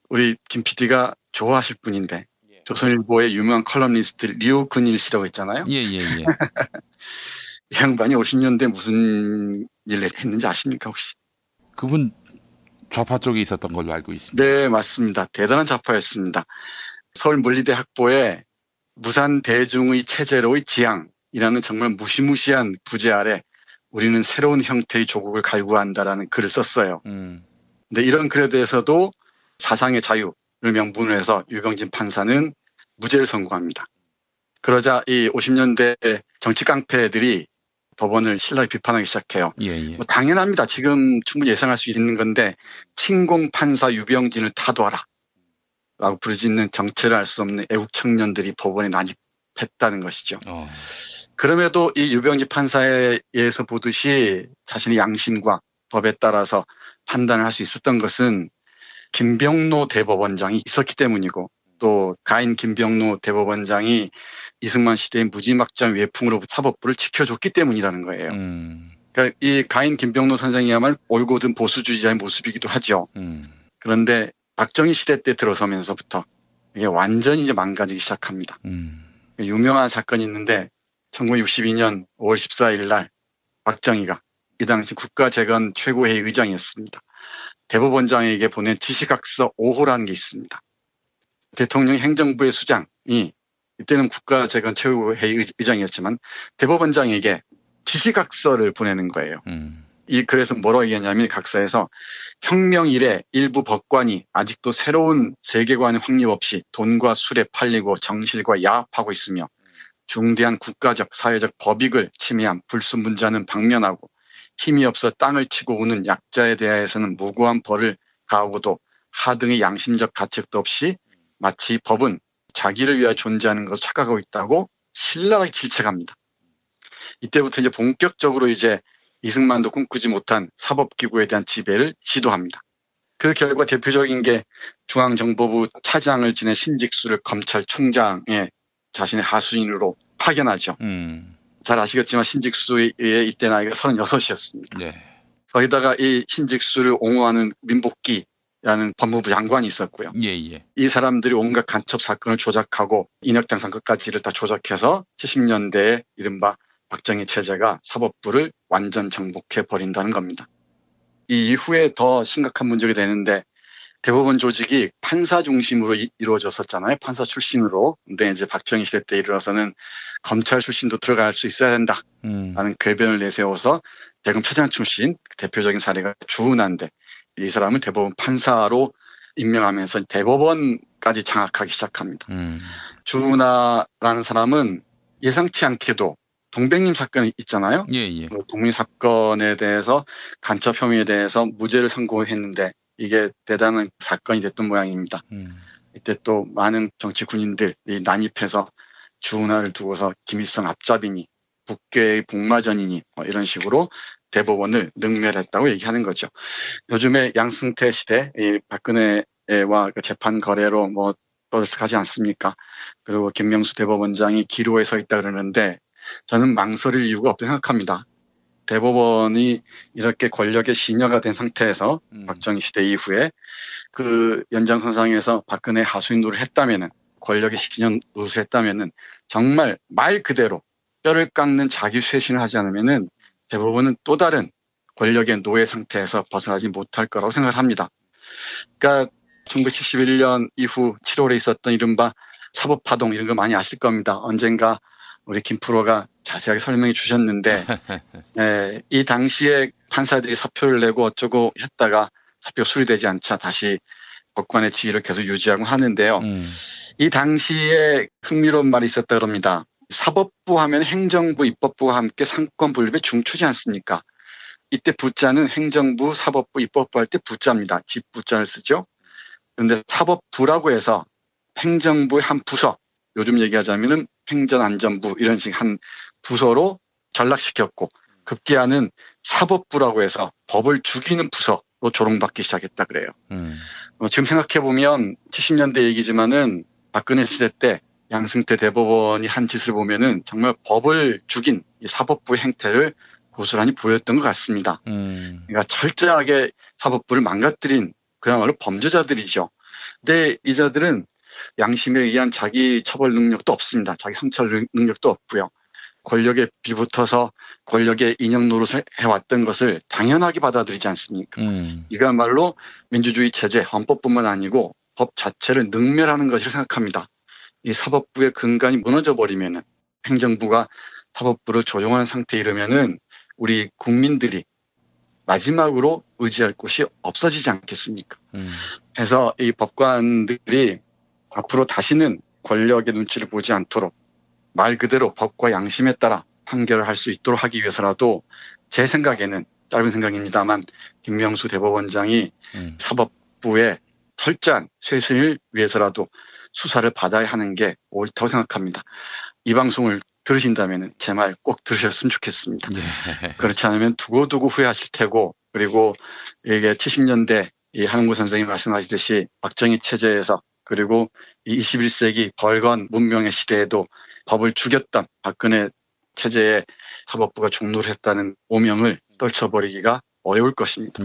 우리 김 PD가 좋아하실 분인데 조선일보의 유명한 컬럼니스트 류근일 씨라고 있잖아요. 예. 이 양반이 50년대 무슨 일을 했는지 아십니까 혹시? 그분 좌파 쪽에 있었던 걸로 알고 있습니다. 네, 맞습니다. 대단한 좌파였습니다. 서울 물리대 학부에 무산 대중의 체제로의 지향이라는 정말 무시무시한 부제 아래 우리는 새로운 형태의 조국을 갈구한다라는 글을 썼어요. 근데 이런 글에 대해서도 사상의 자유를 명분으로 해서 유병진 판사는 무죄를 선고합니다. 그러자 이 50년대 정치 깡패들이 법원을 신랄히 비판하기 시작해요. 뭐 당연합니다. 지금 충분히 예상할 수 있는 건데 친공 판사 유병진을 타도하라 라고 부르짖는 정체를 알 수 없는 애국 청년들이 법원에 난입했다는 것이죠. 그럼에도 이 유병진 판사에 의해서 보듯이 자신의 양심과 법에 따라서 판단을 할 수 있었던 것은 김병로 대법원장이 있었기 때문이고 또 가인 김병로 대법원장이 이승만 시대의 무지막지한 외풍으로 사법부를 지켜줬기 때문이라는 거예요. 그러니까 이 가인 김병로 선생이야말로 올곧은 보수주의자의 모습이기도 하죠. 그런데 박정희 시대 때 들어서면서부터 이게 완전히 이제 망가지기 시작합니다. 유명한 사건이 있는데 1962년 5월 14일 날 박정희가 이 당시 국가재건 최고회의 의장이었습니다. 대법원장에게 보낸 지시각서 5호라는 게 있습니다. 대통령 행정부의 수장이 이때는 국가재건 최고회의 의장이었지만 대법원장에게 지시각서를 보내는 거예요. 이 글에서 뭐라고 얘기하냐면 각서에서 혁명 이래 일부 법관이 아직도 새로운 세계관의 확립 없이 돈과 술에 팔리고 정실과 야합하고 있으며 중대한 국가적 사회적 법익을 침해한 불순분자는 방면하고 힘이 없어 땅을 치고 우는 약자에 대하여서는 무고한 벌을 가하고도 하등의 양심적 가책도 없이 마치 법은 자기를 위하여 존재하는 것을 착각하고 있다고 신랄하게 질책합니다. 이때부터 이제 본격적으로 이제 이승만도 꿈꾸지 못한 사법기구에 대한 지배를 시도합니다. 그 결과 대표적인 게 중앙정보부 차장을 지낸 신직수를 검찰총장의 자신의 하수인으로 파견하죠. 잘 아시겠지만 신직수의 이때 나이가 36이었습니다. 네. 거기다가 이 신직수를 옹호하는 민복기라는 법무부 장관이 있었고요. 이 사람들이 온갖 간첩 사건을 조작하고 인혁장산 끝까지를 다 조작해서 70년대에 이른바 박정희 체제가 사법부를 완전 정복해 버린다는 겁니다. 이 이후에 더 심각한 문제가 되는데 대법원 조직이 판사 중심으로 이루어졌었잖아요. 판사 출신으로. 근데 이제 박정희 시대 때 이르러서는 검찰 출신도 들어갈 수 있어야 된다. 라는 궤변을 내세워서 대검 차장 출신 대표적인 사례가 주은하인데 이 사람을 대법원 판사로 임명하면서 대법원까지 장악하기 시작합니다. 주은하라는 사람은 예상치 않게도 동백님 사건 있잖아요. 예. 동백님 사건에 대해서 간첩 혐의에 대해서 무죄를 선고했는데 이게 대단한 사건이 됐던 모양입니다. 이때 또 많은 정치 군인들이 난입해서 주운하를 두고서 김일성 앞잡이니 북괴의 복마전이니 이런 식으로 대법원을 능멸했다고 얘기하는 거죠. 요즘에 양승태 시대 이 박근혜와 그 재판 거래로 뭐 떠들썩하지 않습니까? 그리고 김명수 대법원장이 기로에 서 있다 그러는데 저는 망설일 이유가 없다고 생각합니다. 대법원이 이렇게 권력의 시녀가 된 상태에서 박정희 시대 이후에 그 연장선상에서 박근혜 하수인 노릇을 했다면은 권력의 시녀 노릇을 했다면은 정말 말 그대로 뼈를 깎는 자기 쇄신을 하지 않으면은 대법원은 또 다른 권력의 노예 상태에서 벗어나지 못할 거라고 생각을 합니다. 그러니까 1971년 이후 7월에 있었던 이른바 사법파동 이런 거 많이 아실 겁니다. 언젠가 우리 김프로가 자세하게 설명해 주셨는데 이 당시에 판사들이 사표를 내고 어쩌고 했다가 사표 수리되지 않자 다시 법관의 지위를 계속 유지하고 하는데요. 이 당시에 흥미로운 말이 있었다 그럽니다. 사법부 하면 행정부, 입법부와 함께 상권 분립의 중추지 않습니까? 이때 부자는 행정부, 사법부, 입법부 할 때 부자입니다. 집부자를 쓰죠. 그런데 사법부라고 해서 행정부의 한 부서, 요즘 얘기하자면은 행정안전부 이런 식 한 부서로 전락시켰고 급기야는 사법부라고 해서 법을 죽이는 부서로 조롱받기 시작했다 그래요. 지금 생각해보면 70년대 얘기지만은 박근혜 시대 때 양승태 대법원이 한 짓을 보면은 정말 법을 죽인 이 사법부의 행태를 고스란히 보였던 것 같습니다. 그러니까 철저하게 사법부를 망가뜨린 그야말로 범죄자들이죠. 근데 이 자들은 양심에 의한 자기 처벌 능력도 없습니다. 자기 성찰 능력도 없고요. 권력에 빌붙어서 권력의 인형 노릇을 해왔던 것을 당연하게 받아들이지 않습니까? 이거야말로 민주주의 체제, 헌법뿐만 아니고 법 자체를 능멸하는 것이라고 생각합니다. 이 사법부의 근간이 무너져 버리면은 행정부가 사법부를 조종하는 상태에 이르면은 우리 국민들이 마지막으로 의지할 곳이 없어지지 않겠습니까? 그래서 이 법관들이 앞으로 다시는 권력의 눈치를 보지 않도록 말 그대로 법과 양심에 따라 판결을 할 수 있도록 하기 위해서라도 제 생각에는 짧은 생각입니다만 김명수 대법원장이 사법부의 철저한 쇄신을 위해서라도 수사를 받아야 하는 게 옳다고 생각합니다. 이 방송을 들으신다면 제 말 꼭 들으셨으면 좋겠습니다. 그렇지 않으면 두고두고 후회하실 테고 그리고 이게 70년대 이 한은구 선생님이 말씀하시듯이 박정희 체제에서 그리고 이 21세기 벌건 문명의 시대에도 법을 죽였던 박근혜 체제에 사법부가 종노를 했다는 오명을 떨쳐버리기가 어려울 것입니다.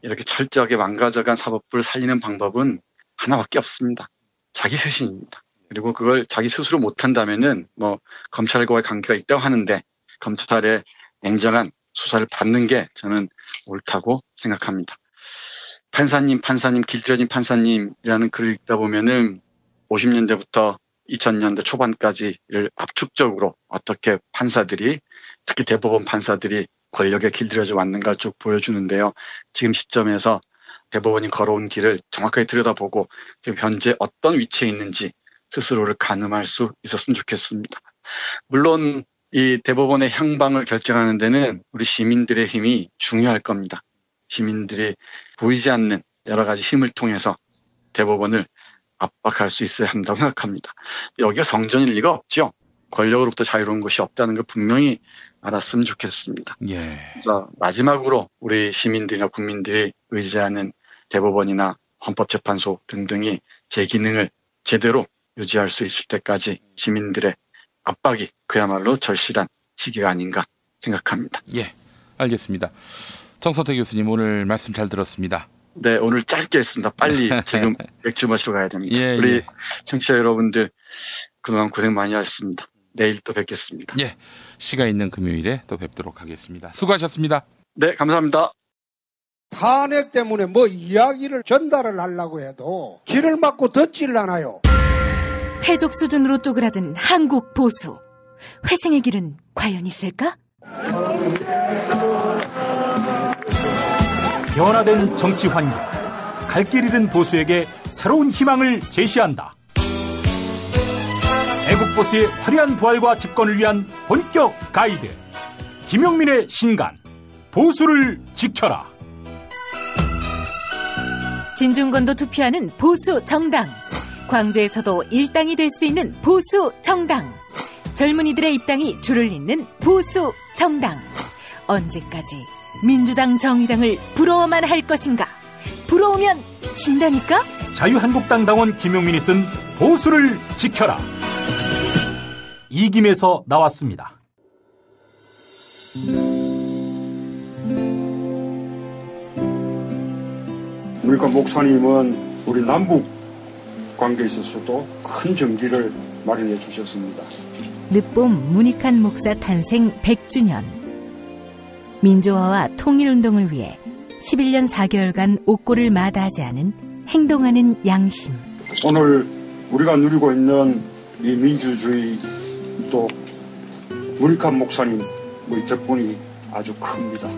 이렇게 철저하게 망가져간 사법부를 살리는 방법은 하나밖에 없습니다. 자기 쇄신입니다. 그리고 그걸 자기 스스로 못한다면은 뭐 검찰과의 관계가 있다고 하는데 검찰의 냉정한 수사를 받는 게 저는 옳다고 생각합니다. 판사님, 길들여진 판사님이라는 글을 읽다 보면은 50년대부터 2000년대 초반까지를 압축적으로 어떻게 판사들이 특히 대법원 판사들이 권력에 길들여져 왔는가 쭉 보여주는데요. 지금 시점에서 대법원이 걸어온 길을 정확하게 들여다보고 지금 현재 어떤 위치에 있는지 스스로를 가늠할 수 있었으면 좋겠습니다. 물론 이 대법원의 향방을 결정하는 데는 우리 시민들의 힘이 중요할 겁니다. 시민들이 보이지 않는 여러 가지 힘을 통해서 대법원을 압박할 수 있어야 한다고 생각합니다. 여기가 성전일 리가 없죠. 권력으로부터 자유로운 것이 없다는 걸 분명히 알았으면 좋겠습니다. 그래서 마지막으로 우리 시민들이나 국민들이 의지하는 대법원이나 헌법재판소 등등이 제 기능을 제대로 유지할 수 있을 때까지 시민들의 압박이 그야말로 절실한 시기가 아닌가 생각합니다. 알겠습니다. 정선태 교수님 오늘 말씀 잘 들었습니다. 네, 오늘 짧게 했습니다. 빨리 지금 맥주 마시러 가야 됩니다. 우리 청취자 여러분들 그동안 고생 많이 하셨습니다. 내일 또 뵙겠습니다. 시간 있는 금요일에 또 뵙도록 하겠습니다. 수고하셨습니다. 네, 감사합니다. 탄핵 때문에 뭐 이야기를 전달을 하려고 해도 길을 막고 듣질 않아요. 회족 수준으로 쪼그라든 한국 보수. 회생의 길은 과연 있을까? 변화된 정치 환경, 갈 길 잃은 보수에게 새로운 희망을 제시한다. 애국보수의 화려한 부활과 집권을 위한 본격 가이드. 김용민의 신간, 보수를 지켜라. 진중권도 투표하는 보수 정당. 광주에서도 일당이 될 수 있는 보수 정당. 젊은이들의 입당이 줄을 잇는 보수 정당. 언제까지 민주당 정의당을 부러워만 할 것인가? 부러우면 진다니까? 자유한국당 당원 김용민이 쓴 보수를 지켜라. 이김에서 나왔습니다. 그러니까 목사님은 우리 남북 관계에 있어서도 큰 정기를 마련해 주셨습니다. 늦봄 문익환 목사 탄생 100주년. 민주화와 통일운동을 위해 11년 4개월간 옥고를 마다하지 않은 행동하는 양심. 오늘 우리가 누리고 있는 이 민주주의 또 문익환 목사님 덕분이 아주 큽니다.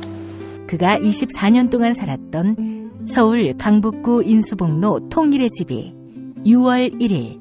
그가 24년 동안 살았던 서울 강북구 인수복로 통일의 집이 6월 1일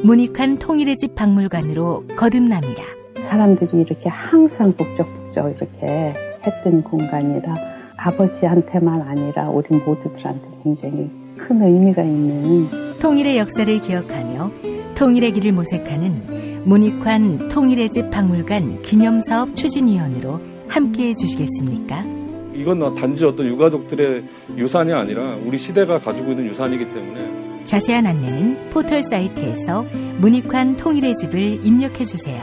문익환 통일의 집 박물관으로 거듭납니다. 사람들이 이렇게 항상 북적북적 이렇게 했던 공간이라 아버지한테만 아니라 우리 모두들한테 굉장히 큰 의미가 있는 통일의 역사를 기억하며 통일의 길을 모색하는 문익환 통일의 집 박물관 기념사업 추진위원으로 함께해 주시겠습니까? 이건 단지 어떤 유가족들의 유산이 아니라 우리 시대가 가지고 있는 유산이기 때문에 자세한 안내는 포털 사이트에서 문익환 통일의 집을 입력해 주세요.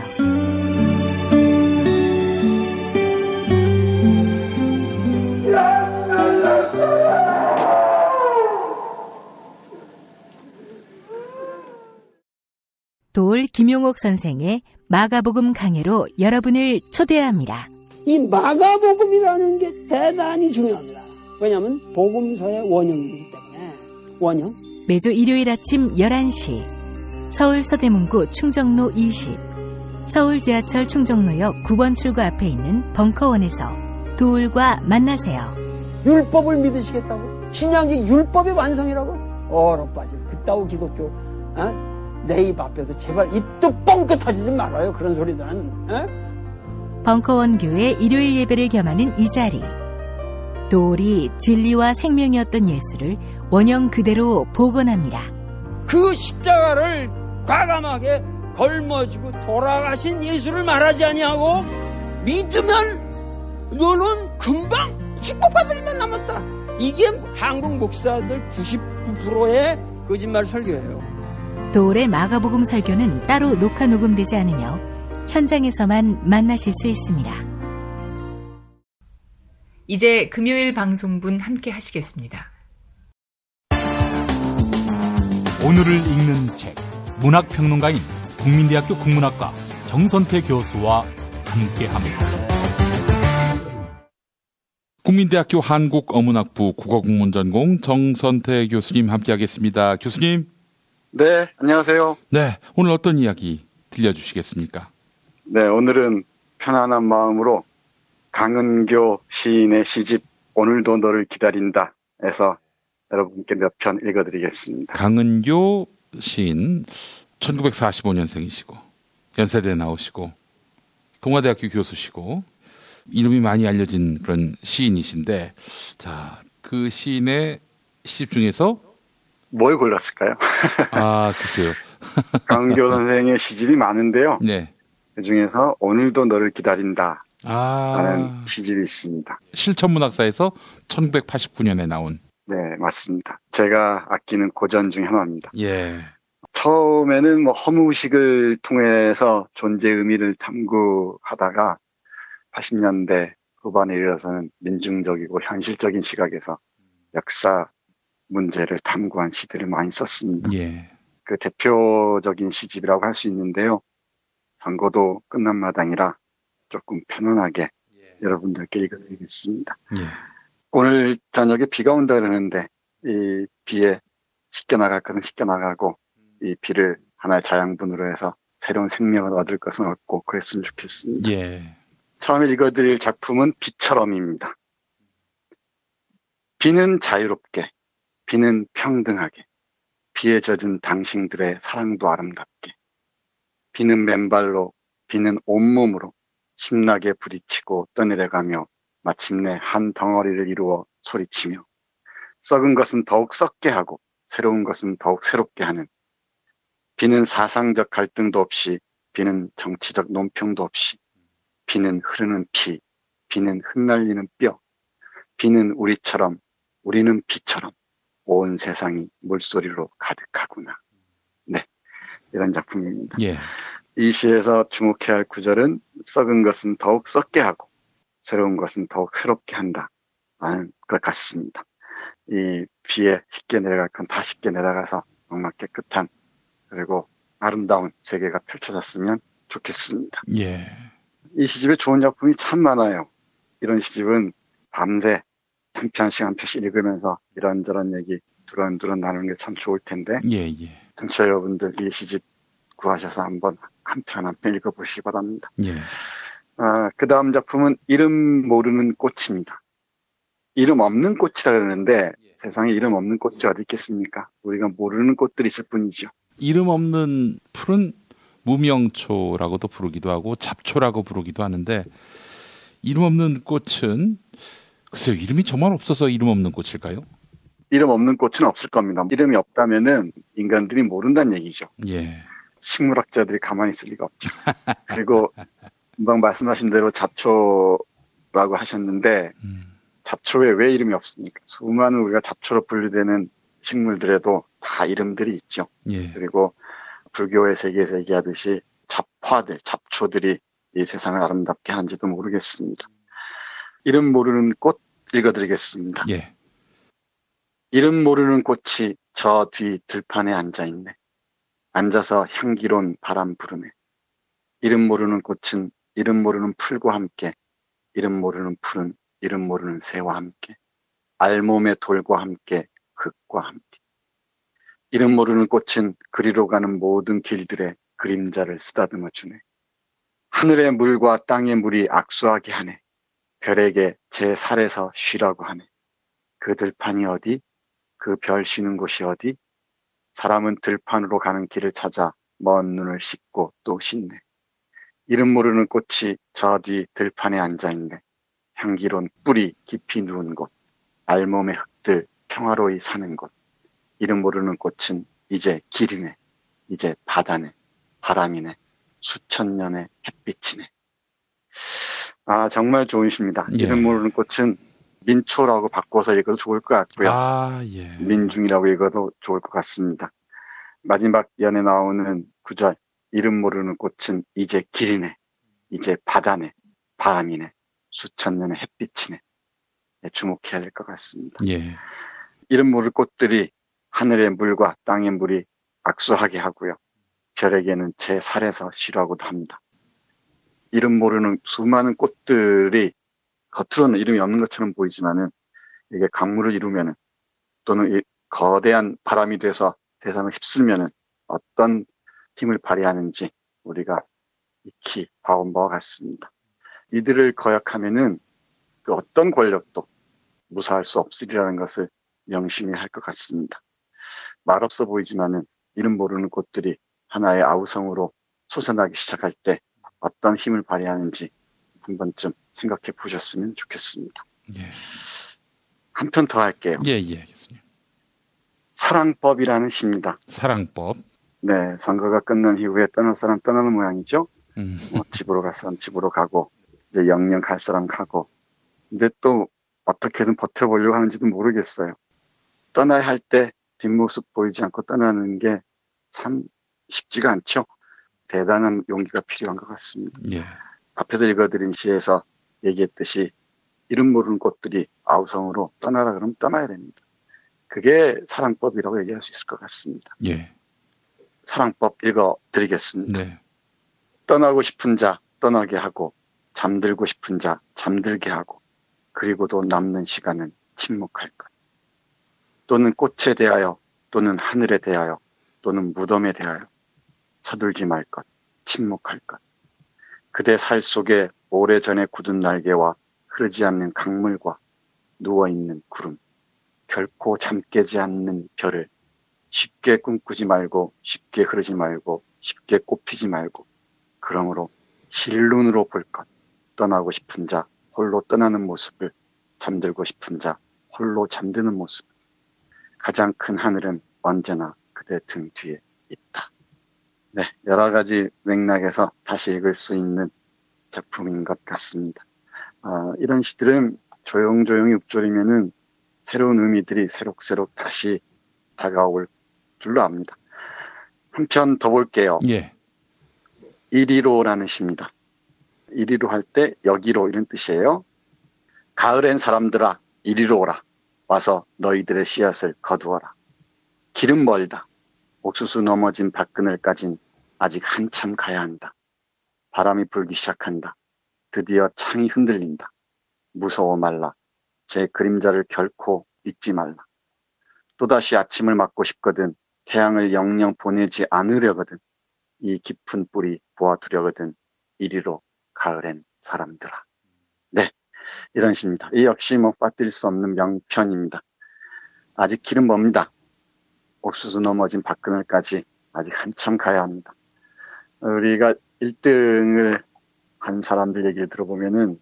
도올 김용옥 선생의 마가복음 강해로 여러분을 초대합니다. 이 마가복음이라는 게 대단히 중요합니다. 왜냐하면 복음서의 원형이기 때문에. 원형. 매주 일요일 아침 11시 서울 서대문구 충정로 20 서울 지하철 충정로역 9번 출구 앞에 있는 벙커원에서 도울과 만나세요. 율법을 믿으시겠다고? 신약이 율법의 완성이라고? 얼어빠질 그따위 기독교 내 입 앞에서 제발 입도 뻥끗 터지지 말아요. 그런 소리는. 벙커원 교회 일요일 예배를 겸하는 이 자리. 도울이 진리와 생명이었던 예수를 원형 그대로 복원합니다. 그 십자가를 과감하게 걸머지고 돌아가신 예수를 말하지 아니하고 믿으면 너는 금방 축복받을 일만 남았다. 이게 한국 목사들 99%의 거짓말 설교예요. 도울의 마가복음 설교는 따로 녹화 녹음되지 않으며 현장에서만 만나실 수 있습니다. 이제 금요일 방송분 함께 하시겠습니다. 오늘을 읽는 책, 문학평론가인 국민대학교 국문학과 정선태 교수와 함께합니다. 국민대학교 한국어문학부 국어국문전공 정선태 교수님 함께하겠습니다. 교수님. 네, 안녕하세요. 네, 오늘 어떤 이야기 들려주시겠습니까? 네, 오늘은 편안한 마음으로 강은교 시인의 시집 오늘도 너를 기다린다 에서 여러분께 몇 편 읽어드리겠습니다. 강은교 시인 1945년생이시고 연세대 나오시고 동아대학교 교수시고 이름이 많이 알려진 그런 시인이신데 자, 그 시인의 시집 중에서 뭘 골랐을까요? 아, 글쎄요. 강은교 선생의 시집이 많은데요. 네. 그중에서 오늘도 너를 기다린다 라는 아, 시집이 있습니다. 실천문학사에서 1989년에 나온. 네, 맞습니다. 제가 아끼는 고전 중 하나입니다. 예. 처음에는 허무식을 통해서 존재의 의미를 탐구하다가 80년대 후반에 이르러서는 민중적이고 현실적인 시각에서 역사 문제를 탐구한 시들을 많이 썼습니다. 예. 그 대표적인 시집이라고 할 수 있는데요. 선거도 끝난 마당이라 조금 편안하게 여러분들께 읽어드리겠습니다. 예. 오늘 저녁에 비가 온다 그러는데 이 비에 씻겨나갈 것은 씻겨나가고 이 비를 하나의 자양분으로 해서 새로운 생명을 얻을 것은 얻고 그랬으면 좋겠습니다. 예. 처음에 읽어드릴 작품은 비처럼입니다. 비는 자유롭게, 비는 평등하게, 비에 젖은 당신들의 사랑도 아름답게, 비는 맨발로, 비는 온몸으로 신나게 부딪히고 떠내려가며 마침내 한 덩어리를 이루어 소리치며 썩은 것은 더욱 썩게 하고 새로운 것은 더욱 새롭게 하는, 비는 사상적 갈등도 없이, 비는 정치적 논평도 없이, 비는 흐르는 피, 비는 흩날리는 뼈, 비는 우리처럼, 우리는 비처럼 온 세상이 물소리로 가득하구나. 네, 이런 작품입니다. 예. 이 시에서 주목해야 할 구절은 썩은 것은 더욱 썩게 하고 새로운 것은 더욱 새롭게 한다라는 것 같습니다. 이 비에 쉽게 내려갈 건 다 쉽게 내려가서 정말 깨끗한 그리고 아름다운 세계가 펼쳐졌으면 좋겠습니다. 예. 이 시집에 좋은 작품이 참 많아요. 이런 시집은 밤새 한 편씩 한 편씩 읽으면서 이런저런 얘기 두런두런 나누는 게 참 좋을 텐데, 예, 예. 청취자 여러분들 이 시집 구하셔서 한번 한 편 한 편 읽어보시기 바랍니다. 예. 그 다음 작품은 이름 모르는 꽃입니다. 이름 없는 꽃이라 그러는데 세상에 이름 없는 꽃이 어디 있겠습니까? 우리가 모르는 꽃들이 있을 뿐이죠. 이름 없는 풀은 무명초라고도 부르기도 하고 잡초라고 부르기도 하는데, 이름 없는 꽃은 글쎄요, 이름이 정말 없어서 이름 없는 꽃일까요? 이름 없는 꽃은 없을 겁니다. 이름이 없다면은 인간들이 모른다는 얘기죠. 예. 식물학자들이 가만히 있을 리가 없죠. 그리고 금방 말씀하신 대로 잡초라고 하셨는데, 잡초에 왜 이름이 없습니까? 수많은 우리가 잡초로 분류되는 식물들에도 다 이름들이 있죠. 예. 그리고 불교의 세계에서 얘기하듯이 잡화들, 잡초들이 이 세상을 아름답게 하는지도 모르겠습니다. 이름 모르는 꽃 읽어드리겠습니다. 예. 이름 모르는 꽃이 저 뒤 들판에 앉아있네. 앉아서 향기로운 바람 부르네. 이름 모르는 꽃은 이름 모르는 풀과 함께, 이름 모르는 풀은 이름 모르는 새와 함께, 알몸의 돌과 함께, 흙과 함께. 이름 모르는 꽃은 그리로 가는 모든 길들의 그림자를 쓰다듬어 주네. 하늘의 물과 땅의 물이 악수하게 하네. 별에게 제 살에서 쉬라고 하네. 그 들판이 어디? 그 별 쉬는 곳이 어디? 사람은 들판으로 가는 길을 찾아 먼 눈을 씻고 또 씻네. 이름 모르는 꽃이 저 뒤 들판에 앉아있네. 향기로운 뿌리 깊이 누운 곳, 알몸의 흙들 평화로이 사는 곳. 이름 모르는 꽃은 이제 길이네, 이제 바다네, 바람이네, 수천 년의 햇빛이네. 정말 좋은 시입니다. 예. 이름 모르는 꽃은 민초라고 바꿔서 읽어도 좋을 것 같고요. 예. 민중이라고 읽어도 좋을 것 같습니다. 마지막 연에 나오는 구절, 이름 모르는 꽃은 이제 길이네, 이제 바다네, 바람이네, 수천 년의 햇빛이네. 주목해야 될 것 같습니다. 예. 이름 모를 꽃들이 하늘의 물과 땅의 물이 악수하게 하고요. 별에게는 제 살에서 쉬라고도 합니다. 이름 모르는 수많은 꽃들이 겉으로는 이름이 없는 것처럼 보이지만은 이게 강물을 이루면은 또는 이 거대한 바람이 돼서 세상을 휩쓸면은 어떤 힘을 발휘하는지 우리가 익히 봐온 바와 같습니다. 이들을 거역하면은 그 어떤 권력도 무사할 수 없으리라는 것을 명심해야 할 것 같습니다. 말없어 보이지만은 이름 모르는 꽃들이 하나의 아우성으로 솟아나기 시작할 때 어떤 힘을 발휘하는지 한 번쯤 생각해 보셨으면 좋겠습니다. 예. 한 편 더 할게요. 예, 교수님. 사랑법이라는 시입니다. 사랑법. 네, 선거가 끝난 이후에 떠날 사람 떠나는 모양이죠. 집으로 갈 사람 집으로 가고, 이제 영영 갈 사람 가고, 이제 또 어떻게든 버텨보려고 하는지도 모르겠어요. 떠나야 할 때 뒷모습 보이지 않고 떠나는 게 참 쉽지가 않죠. 대단한 용기가 필요한 것 같습니다. 예. 앞에서 읽어드린 시에서 얘기했듯이 이름 모르는 꽃들이 아우성으로 떠나라 그러면 떠나야 됩니다. 그게 사랑법이라고 얘기할 수 있을 것 같습니다. 예. 사랑법 읽어드리겠습니다. 네. 떠나고 싶은 자 떠나게 하고, 잠들고 싶은 자 잠들게 하고, 그리고도 남는 시간은 침묵할 것. 또는 꽃에 대하여, 또는 하늘에 대하여, 또는 무덤에 대하여 서둘지 말 것, 침묵할 것. 그대 살 속에 오래전에 굳은 날개와 흐르지 않는 강물과 누워있는 구름, 결코 잠 깨지 않는 별을 쉽게 꿈꾸지 말고, 쉽게 흐르지 말고, 쉽게 꼽히지 말고 그러므로 실눈으로 볼 것, 떠나고 싶은 자 홀로 떠나는 모습을, 잠들고 싶은 자 홀로 잠드는 모습. 가장 큰 하늘은 언제나 그대 등 뒤에 있다. 네, 여러 가지 맥락에서 다시 읽을 수 있는 작품인 것 같습니다. 이런 시들은 조용조용히 읊조리면은 새로운 의미들이 새록새록 다시 다가올 줄로 압니다. 한 편 더 볼게요. 예. 이리로라는 시입니다. 이리로 할 때 여기로 이런 뜻이에요. 가을엔 사람들아 이리로 오라. 와서 너희들의 씨앗을 거두어라. 길은 멀다. 옥수수 넘어진 밭그늘까진 아직 한참 가야 한다. 바람이 불기 시작한다. 드디어 창이 흔들린다. 무서워 말라. 제 그림자를 결코 잊지 말라. 또다시 아침을 맞고 싶거든. 태양을 영영 보내지 않으려거든. 이 깊은 뿌리 보아두려거든. 이리로 가을엔 사람들아. 네, 이런 시입니다. 이 역시 빠뜨릴 수 없는 명편입니다. 아직 길은 멉니다. 옥수수 넘어진 밭그늘까지 아직 한참 가야 합니다. 우리가 1등을 한 사람들 얘기를 들어보면은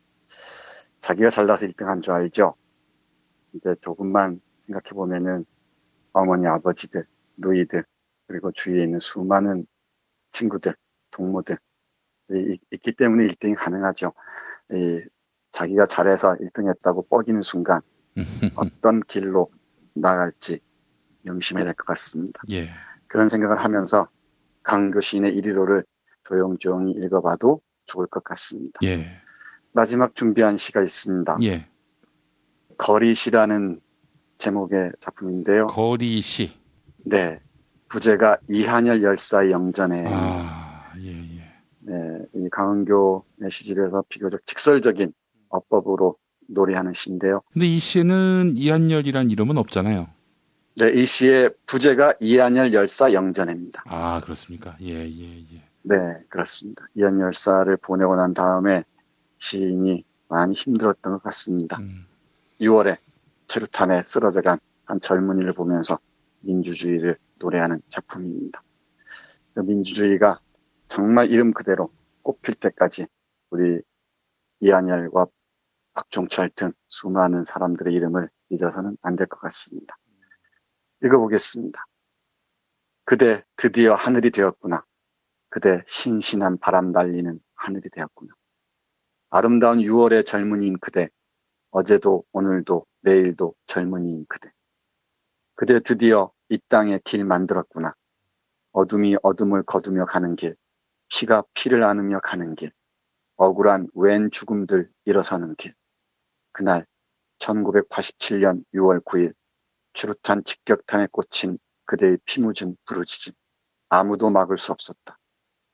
자기가 잘나서 1등 한 줄 알죠. 근데 조금만 생각해보면은 어머니, 아버지들, 누이들, 그리고 주위에 있는 수많은 친구들, 동무들 있기 때문에 1등이 가능하죠. 자기가 잘해서 1등 했다고 뻐기는 순간 어떤 길로 나갈지 명심해야 될 것 같습니다. 예. 그런 생각을 하면서 강교 시인의 이리로를 조용조용히 읽어봐도 좋을 것 같습니다. 예. 마지막 준비한 시가 있습니다. 예. 거리시라는 제목의 작품인데요. 거리시. 네. 부제가 이한열 열사의 영전에. 네, 이 강은교의 시집에서 비교적 직설적인 어법으로 노래하는 시인데요. 근데 이 시에는 이한열이란 이름은 없잖아요. 네, 이 시의 부제가 이한열 열사 영전입니다. 아, 그렇습니까? 예. 네, 그렇습니다. 이한열 열사를 보내고 난 다음에 시인이 많이 힘들었던 것 같습니다. 6월에 최루탄에 쓰러져간 한 젊은이를 보면서 민주주의를 노래하는 작품입니다. 그 민주주의가 정말 이름 그대로 꽃필 때까지 우리 이한열과 박종철 등 수많은 사람들의 이름을 잊어서는 안 될 것 같습니다. 읽어보겠습니다. 그대 드디어 하늘이 되었구나. 그대 신신한 바람 날리는 하늘이 되었구나. 아름다운 6월의 젊은이인 그대, 어제도 오늘도 내일도 젊은이인 그대. 그대 드디어 이 땅에 길 만들었구나. 어둠이 어둠을 거두며 가는 길, 피가 피를 안으며 가는 길, 억울한 웬 죽음들 일어서는 길. 그날 1987년 6월 9일 최루탄 직격탄에 꽂힌 그대의 피 묻은 부르짖음. 아무도 막을 수 없었다.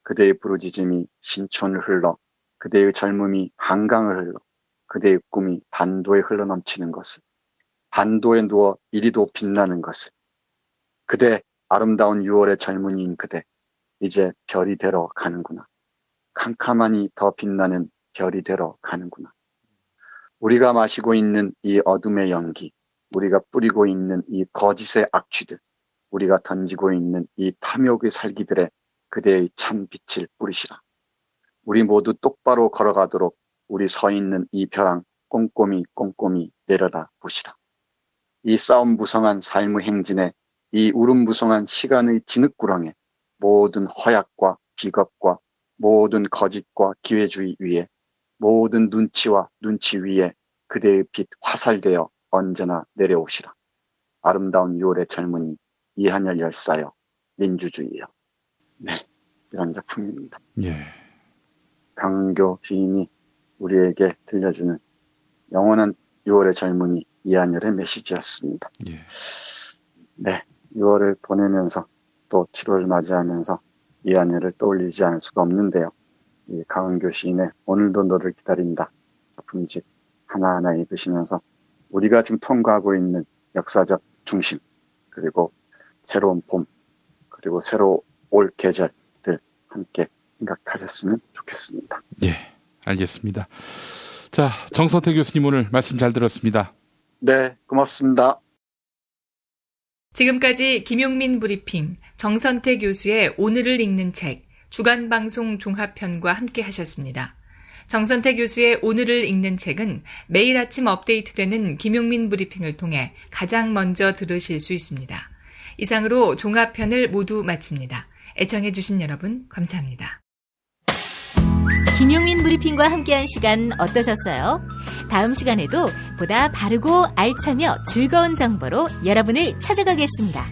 그대의 부르짖음이 신촌을 흘러, 그대의 젊음이 한강을 흘러, 그대의 꿈이 반도에 흘러넘치는 것을, 반도에 누워 이리도 빛나는 것을. 그대 아름다운 6월의 젊은이인 그대, 이제 별이 되러 가는구나. 캄캄하니 더 빛나는 별이 되러 가는구나. 우리가 마시고 있는 이 어둠의 연기, 우리가 뿌리고 있는 이 거짓의 악취들, 우리가 던지고 있는 이 탐욕의 살기들에 그대의 참 빛을 뿌리시라. 우리 모두 똑바로 걸어가도록 우리 서 있는 이 벼랑 꼼꼼히 내려다 보시라. 이 싸움 무성한 삶의 행진에, 이 울음무성한 시간의 진흙구렁에, 모든 허약과 비겁과 모든 거짓과 기회주의 위에, 모든 눈치와 눈치 위에 그대의 빛 화살되어 언제나 내려오시라. 아름다운 6월의 젊은이 이한열 열사여, 민주주의여. 네, 이런 작품입니다. 예. 강교 시인이 우리에게 들려주는 영원한 6월의 젊은이 이한열의 메시지였습니다. 예. 네, 6월을 보내면서 또 7월을 맞이하면서 이한열을 떠올리지 않을 수가 없는데요. 이 강은교 시인의 오늘도 너를 기다린다 작품집 하나하나 읽으시면서 우리가 지금 통과하고 있는 역사적 중심, 그리고 새로운 봄, 그리고 새로 올 계절들 함께 생각하셨으면 좋겠습니다. 예, 알겠습니다. 자, 정선태 교수님 오늘 말씀 잘 들었습니다. 네, 고맙습니다. 지금까지 김용민 브리핑, 정선태 교수의 오늘을 읽는 책, 주간방송 종합편과 함께 하셨습니다. 정선태 교수의 오늘을 읽는 책은 매일 아침 업데이트되는 김용민 브리핑을 통해 가장 먼저 들으실 수 있습니다. 이상으로 종합편을 모두 마칩니다. 애청해주신 여러분 감사합니다. 김용민 브리핑과 함께한 시간 어떠셨어요? 다음 시간에도 보다 바르고 알차며 즐거운 정보로 여러분을 찾아가겠습니다.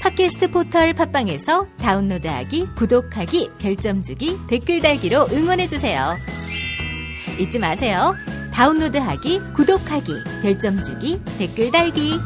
팟캐스트 포털 팟빵에서 다운로드하기, 구독하기, 별점 주기, 댓글 달기로 응원해주세요. 잊지 마세요. 다운로드하기, 구독하기, 별점 주기, 댓글 달기.